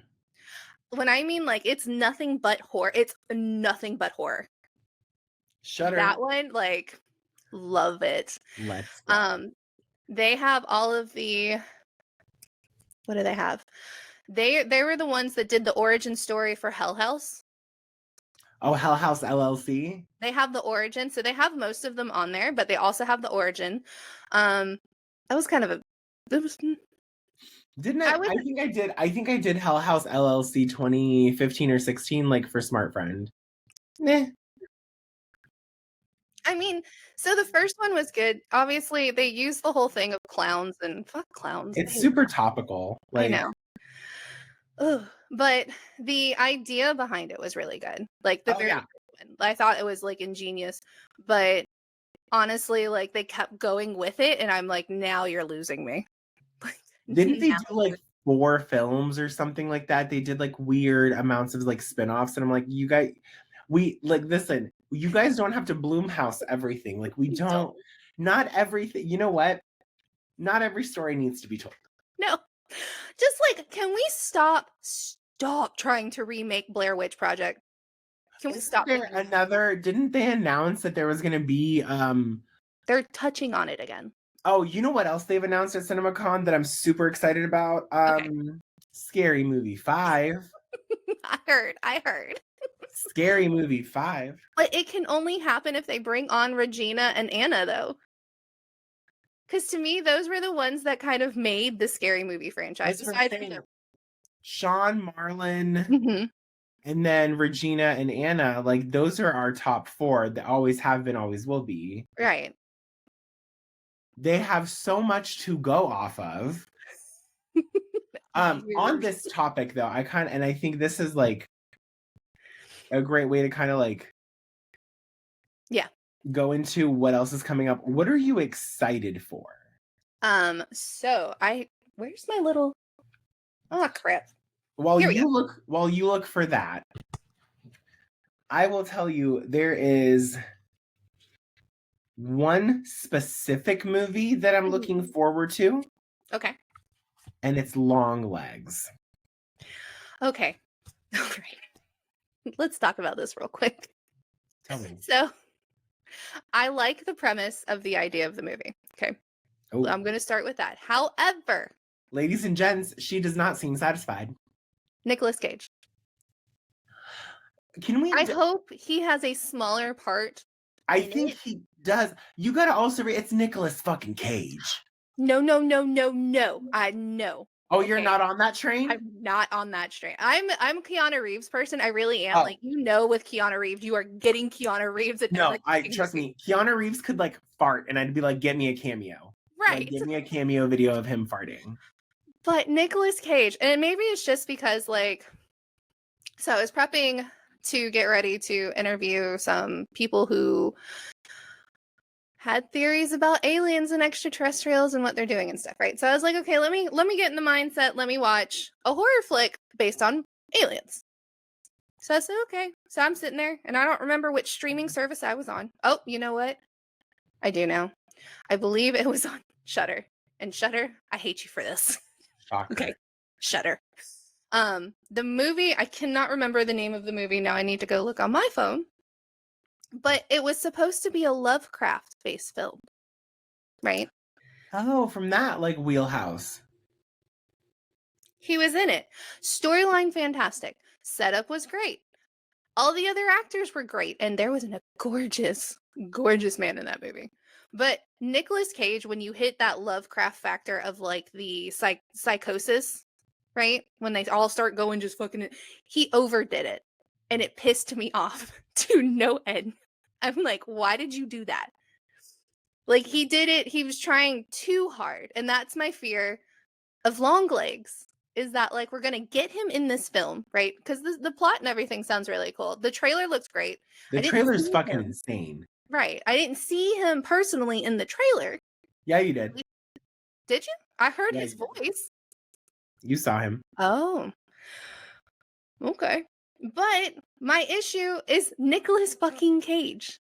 When I mean like it's nothing but horror. It's nothing but horror. Shudder. That one, like, love it. Let's go. They have all of the, what do they have? They were the ones that did the origin story for Hell House. Oh, Hell House LLC? They have the origin, so they have most of them on there, but they also have the origin. That was kind of a, it was, didn't I think I did Hell House LLC 2015 or 16, like for Smart Friend. Meh. I mean, so the first one was good. Obviously, they used the whole thing of clowns and fuck clowns. It's super topical. Like, I know. Ugh. But the idea behind it was really good. Like the very first one. I thought it was like ingenious, but honestly, like, they kept going with it, and I'm like, now you're losing me. Didn't they Now do like 4 films or something like that? They did like weird amounts of like spin-offs, and I'm like, you guys, we like listen, you guys don't have to Bloomhouse everything. Like we you don't, not everything. You know what? Not every story needs to be told. No. Just like, can we stop trying to remake Blair Witch Project? Can we stop? Didn't they announce that there was gonna be They're touching on it again. oh, you know what else they've announced at CinemaCon that I'm super excited about? Okay. Scary Movie 5. I heard. Scary Movie 5. But it can only happen if they bring on Regina and Anna, though. Because to me, those were the ones that kind of made the Scary Movie franchise. Sean, Marlon, Mhm. and then Regina and Anna, like those are our top 4 that always have been, always will be. Right. They have so much to go off of. On this topic though, I think this is like a great way to kind of like go into what else is coming up. What are you excited for? So where's my little, oh crap. While you look for that, I will tell you there is one specific movie that I'm looking forward to. Okay. And it's Long Legs. Okay. All right. Let's talk about this real quick. Tell me. So, I like the premise of the idea of the movie. Okay. Oh. I'm going to start with that. However, ladies and gents, she does not seem satisfied. Nicolas Cage. I hope he has a smaller part. I think he does. You gotta also it's Nicolas fucking Cage. No. I know. Oh, okay. You're not on that train? I'm not on that train. I'm a Keanu Reeves person. I really am. Oh. Like, with Keanu Reeves, you are getting Keanu Reeves. No, trust me. Keanu Reeves could like fart, and I'd be like, "Get me a cameo." Right. Like, give me a cameo video of him farting. But Nicolas Cage, and maybe it's just because like, so I was prepping to get ready to interview some people who had theories about aliens and extraterrestrials and what they're doing and stuff, right? So I was like, okay, let me get in the mindset. Let me watch a horror flick based on aliens. So I said, okay. So I'm sitting there, and I don't remember which streaming service I was on. Oh, you know what? I do now. I believe it was on Shudder. And Shudder, I hate you for this. Shocker. Okay, Shudder. The movie, I cannot remember the name of the movie. Now I need to go look on my phone. But it was supposed to be a Lovecraft-based film, right? Oh, from that, like, wheelhouse. He was in it. Storyline, fantastic. Setup was great. All the other actors were great. And there was a gorgeous, gorgeous man in that movie. But Nicolas Cage, when you hit that Lovecraft factor of, like, the psychosis, right? When they all start going just fucking it, he overdid it. And it pissed me off to no end. I'm like, why did you do that? Like, he did it. He was trying too hard. And that's my fear of Long Legs, is that, like, we're going to get him in this film, right? Because the plot and everything sounds really cool. The trailer looks great. The trailer's fucking insane. Right. I didn't see him personally in the trailer. Yeah, you did. Did you? I heard his voice. You saw him. Oh. Okay. But my issue is Nicolas fucking Cage.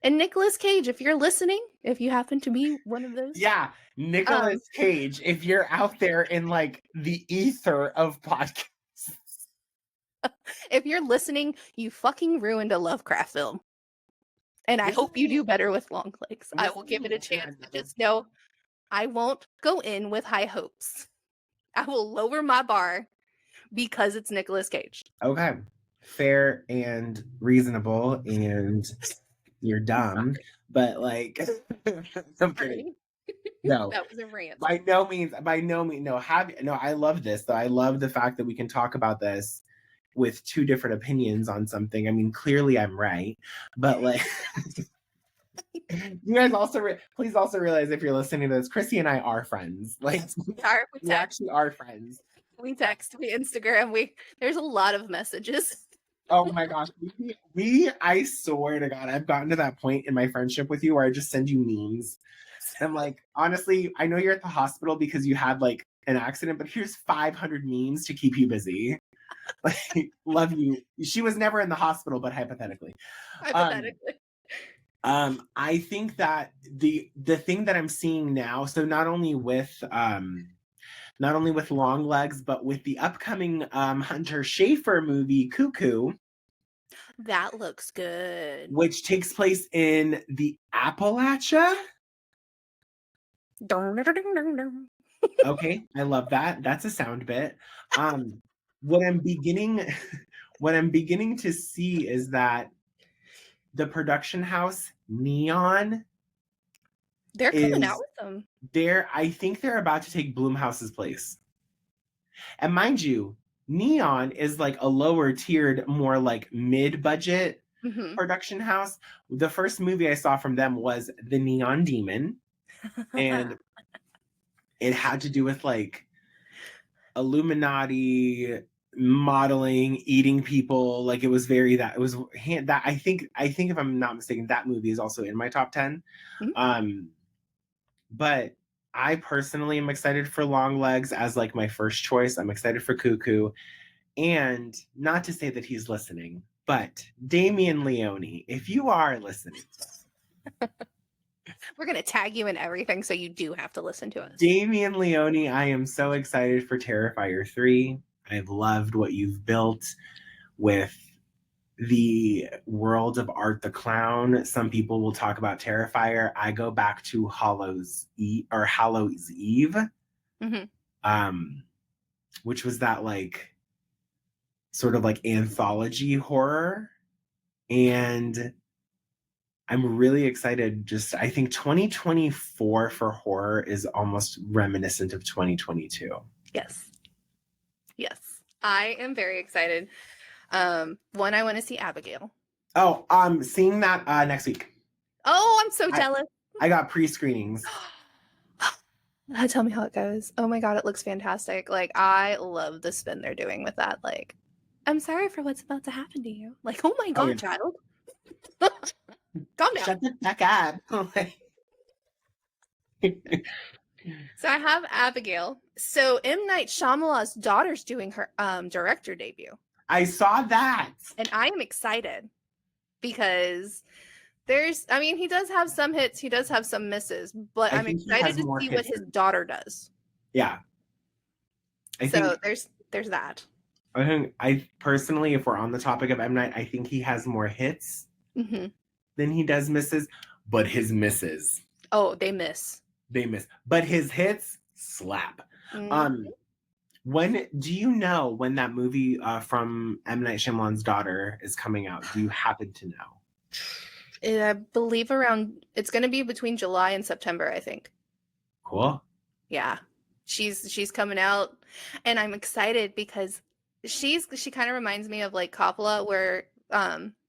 And Nicolas Cage, if you're listening, if you happen to be one of those. Yeah, Nicolas Cage, if you're out there in like the ether of podcasts. If you're listening, you fucking ruined a Lovecraft film. And I hope you do better with Long Legs. I will give it a chance. Just know I won't go in with high hopes. I will lower my bar because it's Nicolas Cage. Okay. Fair and reasonable, and you're dumb, but like I'm kidding. No, that was a rant. By no means. No, I love this though. I love the fact that we can talk about this with two different opinions on something. I mean, clearly I'm right, but like you guys also please also realize, if you're listening to this, Chrissy and I are friends. Like, we actually are friends. We text, we Instagram, there's a lot of messages. Oh my gosh. I swear to God, I've gotten to that point in my friendship with you where I just send you memes. I'm like, honestly, I know you're at the hospital because you had like an accident, but here's 500 memes to keep you busy. Like, love you. She was never in the hospital, but hypothetically. Um, Hypothetically. I think that the thing that I'm seeing now, so not only with Long Legs, but with the upcoming Hunter Schafer movie, Cuckoo, That looks good. which takes place in the Appalachia. Dun, dun, dun, dun, dun. Okay, I love that. That's a sound bit. What I'm beginning what I'm beginning to see is that the production house Neon They're coming out is with them. there. I think they're about to take Blumhouse's place. And mind you, Neon is like a lower tiered, more like mid-budget Mm-hmm. production house. The first movie I saw from them was The Neon Demon, and it had to do with like Illuminati modeling, eating people. Like it was very that it was that I think if I'm not mistaken, that movie is also in my top 10. Mhm. But I personally am excited for Long Legs as like my first choice. I'm excited for Cuckoo. And not to say that he's listening, but Damien Leone, if you are listening, We're gonna tag you in everything, so you do have to listen to us. Damien Leone, I am so excited for Terrifier 3. I've loved what you've built with the world of Art the Clown. Some people will talk about Terrifier. I go back to Hallows Eve, Mm-hmm. Which was that like sort of like anthology horror. And I'm really excited. Just I think 2024 for horror is almost reminiscent of 2022. Yes. Yes. I am very excited. One, I want to see Abigail. Oh, seeing that next week. Oh, I'm so jealous. I got pre-screenings. Tell me how it goes. Oh my god, it looks fantastic. Like I love the spin they're doing with that. Like, I'm sorry for what's about to happen to you. Like, oh my god, yeah. child. Calm down. Shut the fuck up. So I have Abigail. So M. Night Shyamalan's daughter's doing her director debut. I saw that. And I am excited because I mean, he does have some hits, he does have some misses, but I'm excited to see what his daughter does. Yeah. There's that. I personally, if we're on the topic of M. Night, I think he has more hits than he does misses, but his misses. Oh, they miss. But his hits slap. When do you know when that movie from M. Night Shyamalan's daughter is coming out? Do you happen to know? I believe it's going to be between July and September, I think. Cool. Yeah. She's coming out, and I'm excited because she kind of reminds me of like Coppola, where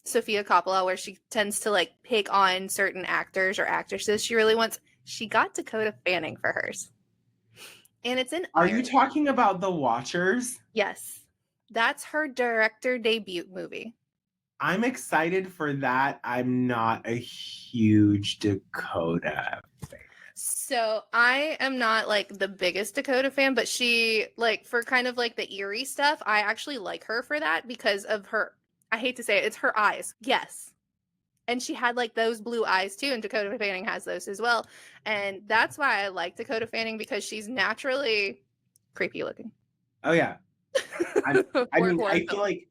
Sofia Coppola, where she tends to like pick on certain actors or actresses she really wants. She got Dakota Fanning for hers. And it's in Are you talking about The Watchers? Yes. That's her director debut movie. I'm excited for that. I'm not a huge Dakota fan. So I am not like the biggest Dakota fan, but she like for kind of like the eerie stuff, I actually like her for that because of her, I hate to say it, it's her eyes. Yes. And she had like those blue eyes too, and Dakota Fanning has those as well. And that's why I like Dakota Fanning, because she's naturally creepy looking. Oh yeah. I mean, I feel like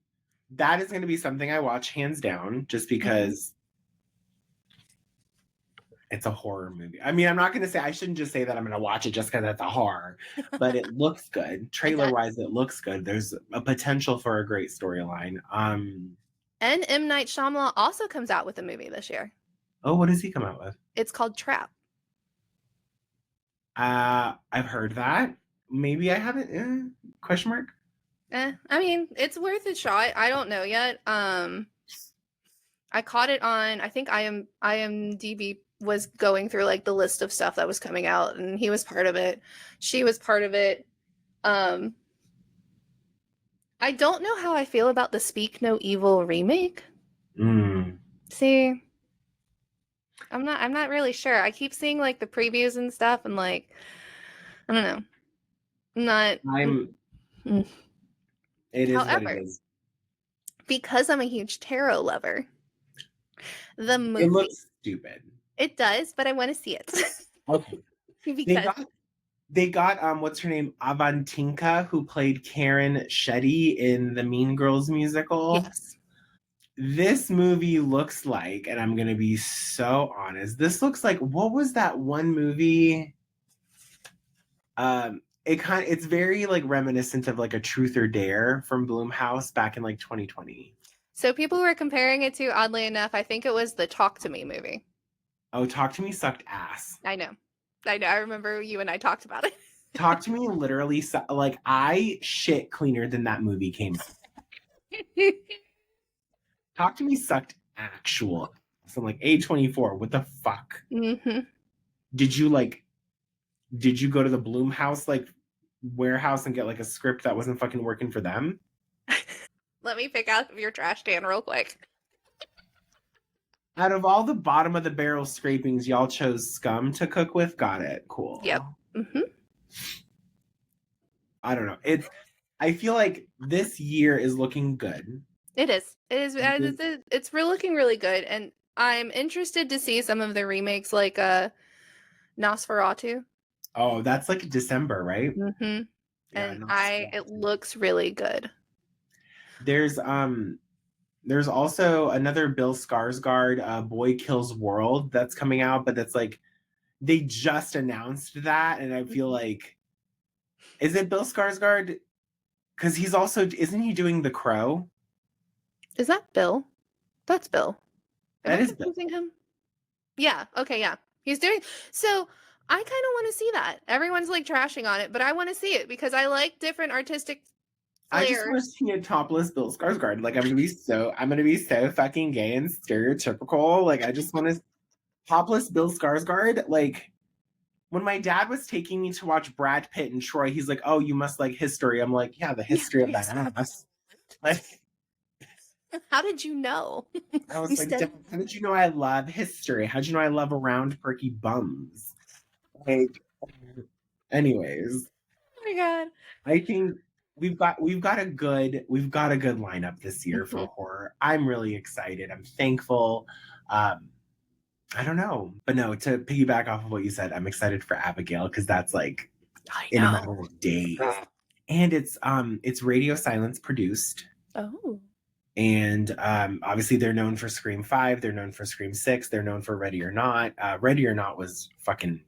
that is going to be something I watch hands down, just because it's a horror movie. I mean, I'm not going to say, I shouldn't just say that I'm going to watch it just because it's a horror, but it looks good. Trailer wise, it looks good. There's a potential for a great storyline. And M. Night Shyamalan also comes out with a movie this year. Oh, what does he come out with? It's called Trap. I've heard that. Maybe I haven't. Question mark? I mean, it's worth a shot. I don't know yet. I caught it on, I think IMDb was going through like the list of stuff that was coming out, and he was part of it. She was part of it. I I don't know how I feel about the Speak No Evil remake. Mm. See, I'm not really sure. I keep seeing like the previews and stuff and like I don't know. I'm not I'm. mm. It is what it However, is. because I'm a huge tarot lover, the It movie looks stupid. it does, but I want to see it. Okay. They Because got they got what's her name? Avantinka, who played Karen Shetty in the Mean Girls musical. yes. This movie looks like, and I'm gonna be so honest, this looks like what was that one movie? It's very like reminiscent of like a Truth or Dare from Bloomhouse back in like 2020. So people were comparing it to, oddly enough, I think it was the Talk to Me movie. Oh, Talk to Me sucked ass. I know. I know. I remember you and I talked about it. Talk to Me literally like I shit cleaner than that movie came out. Talk to Me sucked actual. So I'm like A24, what the fuck? Mm-hmm. Did you go to the Bloomhouse like warehouse and get like a script that wasn't fucking working for them? Let me pick out your trash can real quick. Out of all the bottom of the barrel scrapings, y'all chose Scum to cook with. Got it. Cool. Yep. Mm-hmm. I don't know. I feel like this year is looking good. It is. It is. It's looking really good, and I'm interested to see some of the remakes, like Nosferatu. Oh, that's like December, right? Mm-hmm. Yeah, And no. it looks really good. There's there's also another Bill Skarsgård, Boy Kills World, that's coming out, but that's like they just announced that, and I feel like, is it Bill Skarsgård? Because he's also, isn't he doing The Crow? Is that Bill? That's Bill. Am That I is Bill. confusing him? Yeah. Okay. Yeah. He's doing. So I kind of want to see that. Everyone's like trashing on it, but I want to see it because I like different artistic I just want to flares. see a topless Bill Skarsgård. Like I'm gonna be so fucking gay and stereotypical. Like I just want to topless Bill Skarsgård. Like when my dad was taking me to watch Brad Pitt and Troy, he's like, "Oh, you must like history." I'm like, "Yeah, the Yeah. history of that ass." Like How did you know? I You was like, said. "Dad, how did you know I love history? How'd you know I love round perky bums?" Like, anyways, Oh my god. I think we've got a good lineup this year for Mhm. horror. I'm really excited. I'm thankful. Um, I don't know, but no. To piggyback off of what you said, I'm excited for Abigail because that's like I in a matter know. of days, and it's Radio Silence produced. Oh. And obviously they're known for Scream 5, they're known for Scream 6, they're known for Ready or Not. Ready or Not was fucking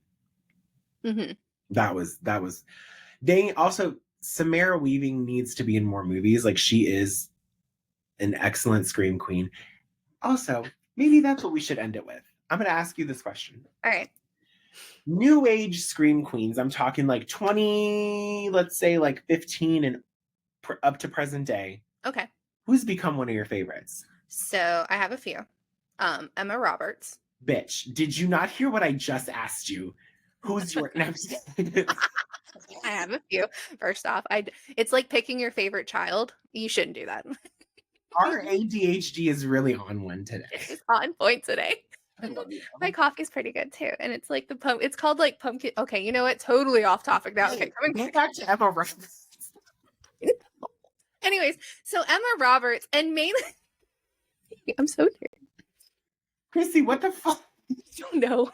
Mm-hmm. that was they also Samara Weaving needs to be in more movies. Like she is an excellent scream queen. Also, maybe that's what we should end it with. I'm going to ask you this question. All right. New age scream queens, I'm talking like 20, let's say like 15 and up to present day. Okay. Who's become one of your favorites? So I have a few. Emma Roberts. Bitch, did you not hear what I just asked you? Who's your no, I'm just kidding. I have a few. First off, it's like picking your favorite child. You shouldn't do that. Our ADHD is really on one today. It's on point today. I love you. My coffee's pretty good too, and it's like it's called like pumpkin. Okay, you know what? Totally off topic now. Okay, Go back to Emma Roberts. Anyways, so Emma Roberts and mainly, I'm so tired. Chrissy, what the fuck? I don't know.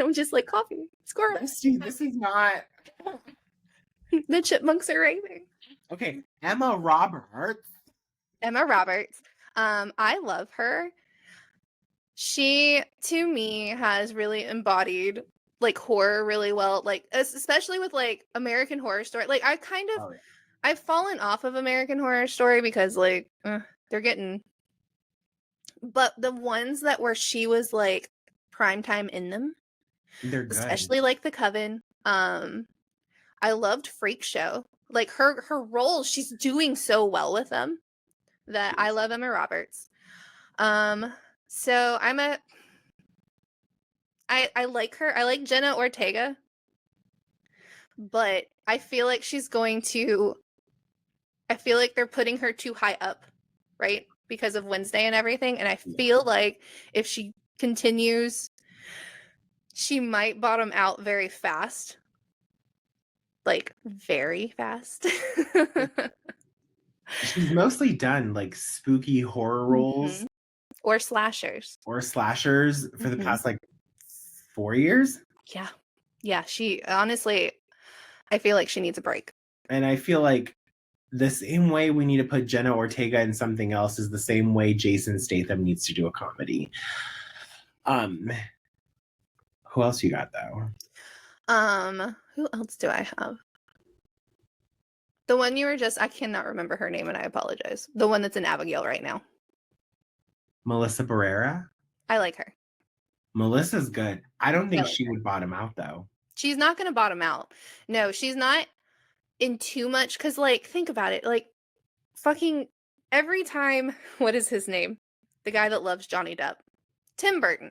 I'm just like coffee. Squirrel. Bestie, this is not The chipmunks are raving. okay. Emma Roberts. Emma Roberts. I love her. She, to me, has really embodied like horror really well. Like especially with like American Horror Story. Like Oh, yeah. I've fallen off of American Horror Story because like they're getting. But the ones that where she was like prime time in them, They're good. especially like The Coven. I loved Freak Show. Like her roles, she's doing so well with them that I love Emma Roberts. So I like her. I like Jenna Ortega, but I feel like she's going to I feel like they're putting her too high up, right? Because of Wednesday and everything. And I feel like if she continues, she might bottom out very fast. Like, very fast. She's mostly done like spooky horror roles or slashers or slashers for the past like 4 years. Yeah, she honestly, I feel like she needs a break. And I feel like the same way we need to put Jenna Ortega in something else is the same way Jason Statham needs to do a comedy. Who else you got though? Who else do I have? The one you were just, I cannot remember her name and I apologize. The one that's in Abigail right now. Melissa Barrera? I like her. Melissa's good. I don't think she would bottom out though. She's not going to bottom out. No, she's not in too much. Cause like, think about it. Like fucking every time, what is his name? The guy that loves Johnny Depp. Tim Burton.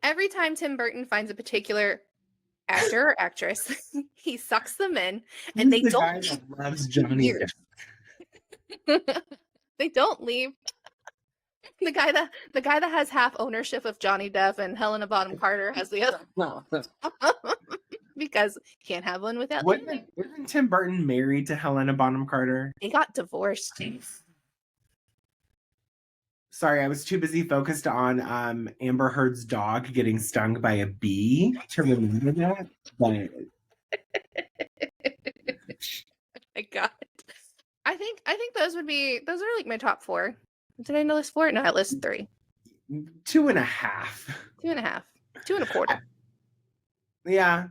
Every time Tim Burton finds a particular actor or actress, he sucks them in, and they don't. Guy that loves Johnny Depp. They don't leave. The guy that has half ownership of Johnny Depp and Helena Bonham Carter has the other. Because can't have one without. Wasn't Tim Burton married to Helena Bonham Carter? They got divorced. Sorry, I was too busy focused on Amber Heard's dog getting stung by a bee to remember that. But my God, I think those are like my top 4. Did I list 4? No, I listed 3. 2.5. 2.5. 2.25. Yeah.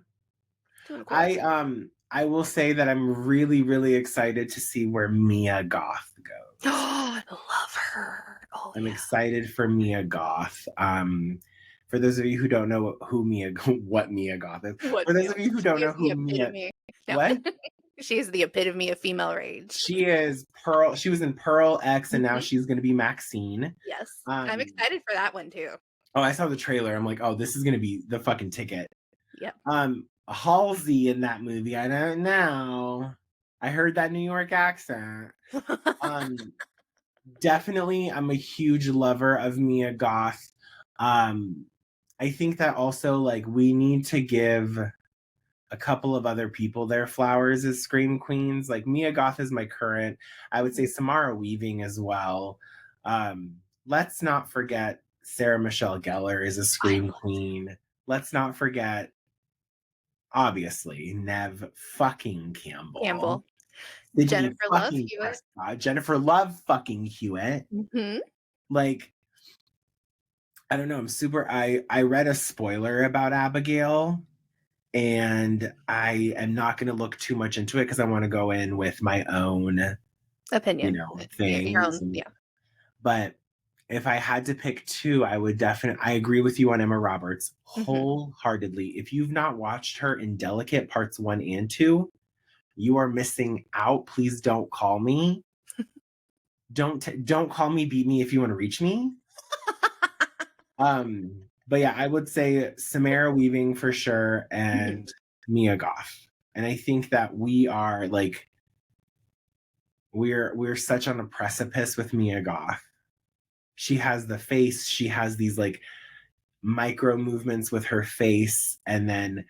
2.25. I will say that I'm really, really excited to see where Mia Goth goes. Oh, I love her. Oh, I'm excited for Mia Goth. For those of you who don't know what Mia Goth is. For those of you who don't know who Mia... What? She is the epitome of female rage. She is Pearl. She was in Pearl X, and now she's going to be Maxine. Yes. I'm excited for that one, too. Oh, I saw the trailer. I'm like, oh, this is going to be the fucking ticket. Yep. Halsey in that movie. I don't know. I heard that New York accent. Definitely, I'm a huge lover of Mia Goth. I think that also, like, we need to give a couple of other people their flowers as Scream Queens. Like, Mia Goth is my current. I would say Samara Weaving as well. Let's not forget Sarah Michelle Gellar is a Scream Queen. Let's not forget, obviously, Neve fucking Campbell. Jennifer Love Hewitt. Jennifer Love fucking Hewitt. Like, I don't know. I'm super. I read a spoiler about Abigail, and I am not going to look too much into it because I want to go in with my own opinion, things. Your own, yeah. But if I had to pick 2, I would definitely. I agree with you on Emma Roberts wholeheartedly. If you've not watched her in Delicate Parts 1 and 2, you are missing out. Please don't call me. Don't call me. Beat me if you want to reach me. But yeah, I would say Samara Weaving for sure and Mia Goth. And I think that we are like we're such on a precipice with Mia Goth. She has the face, she has these like micro movements with her face. And then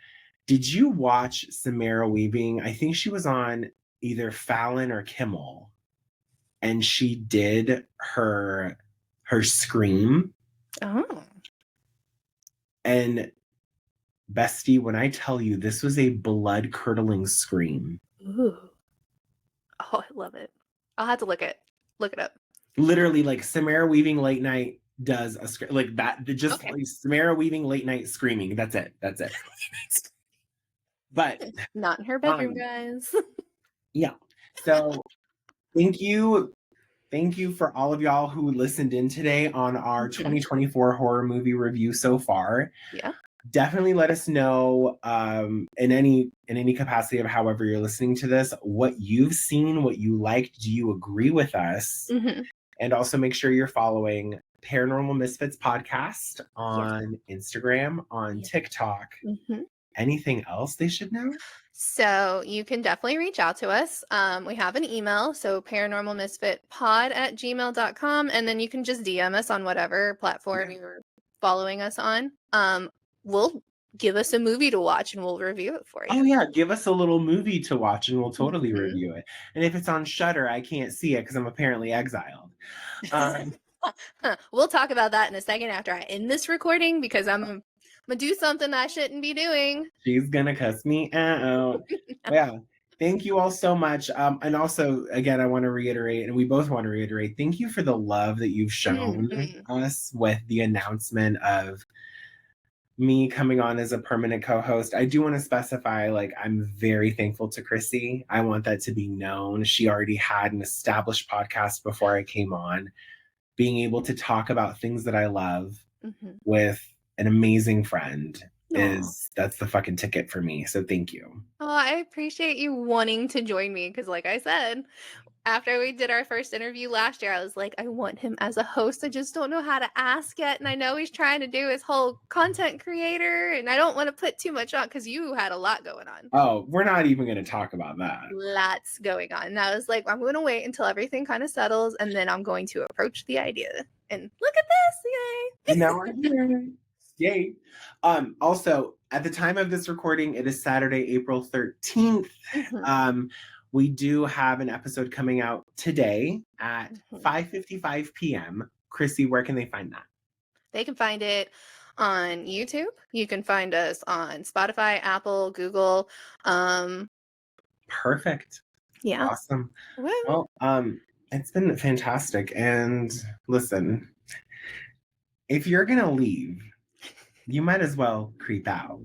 did you watch Samara Weaving? I think she was on either Fallon or Kimmel. And she did her scream. Oh. And bestie, when I tell you this was a blood-curdling scream. Ooh. Oh, I love it. I'll have to look it up. Literally, like Samara Weaving late night does a scream like that. Just like Samara Weaving late night screaming. That's it. But not in her bedroom, guys. Yeah. So thank you for all of y'all who listened in today on our 2024 horror movie review so far. Yeah. Definitely let us know in any capacity of however you're listening to this, what you've seen, what you liked. Do you agree with us? And also make sure you're following Paranormal Misfits Podcast on Instagram, on TikTok. Anything else they should know? So you can definitely reach out to us. We have an email, so paranormalmisfitpod@gmail.com, and then you can just DM us on whatever platform you're following us on. We'll give us a movie to watch and we'll review it for you. Oh yeah, give us a little movie to watch and we'll totally Mhm. review it. And if it's on Shudder, I can't see it because I'm apparently exiled. We'll talk about that in a second after I end this recording because I'm gonna do something I shouldn't be doing. She's gonna cuss me out. Yeah. Thank you all so much. And also, again, I want to reiterate, and we both want to reiterate, thank you for the love that you've shown Mhm. us with the announcement of me coming on as a permanent co-host. I do want to specify, like, I'm very thankful to Chrissy. I want that to be known. She already had an established podcast before I came on. Being able to talk about things that I love Mhm. with an amazing friend Aw. that's the fucking ticket for me. So thank you. Oh, I appreciate you wanting to join me because, like I said, after we did our first interview last year, I was like, I want him as a host. I just don't know how to ask yet. And I know he's trying to do his whole content creator, and I don't want to put too much on because you had a lot going on. Oh, we're not even going to talk about that. Lots going on. And I was like, I'm going to wait until everything kind of settles, and then I'm going to approach the idea. And look at this. Yay. And now we're here. Yay. Also, at the time of this recording, it is Saturday, April 13th. Mhm. We do have an episode coming out today at Mhm. 5:55 p.m. Chrissy, where can they find that? They can find it on YouTube. You can find us on Spotify, Apple, Google. Perfect. Yeah. Awesome. Woo. Well, it's been fantastic. And listen, if you're gonna leave, you might as well creep out.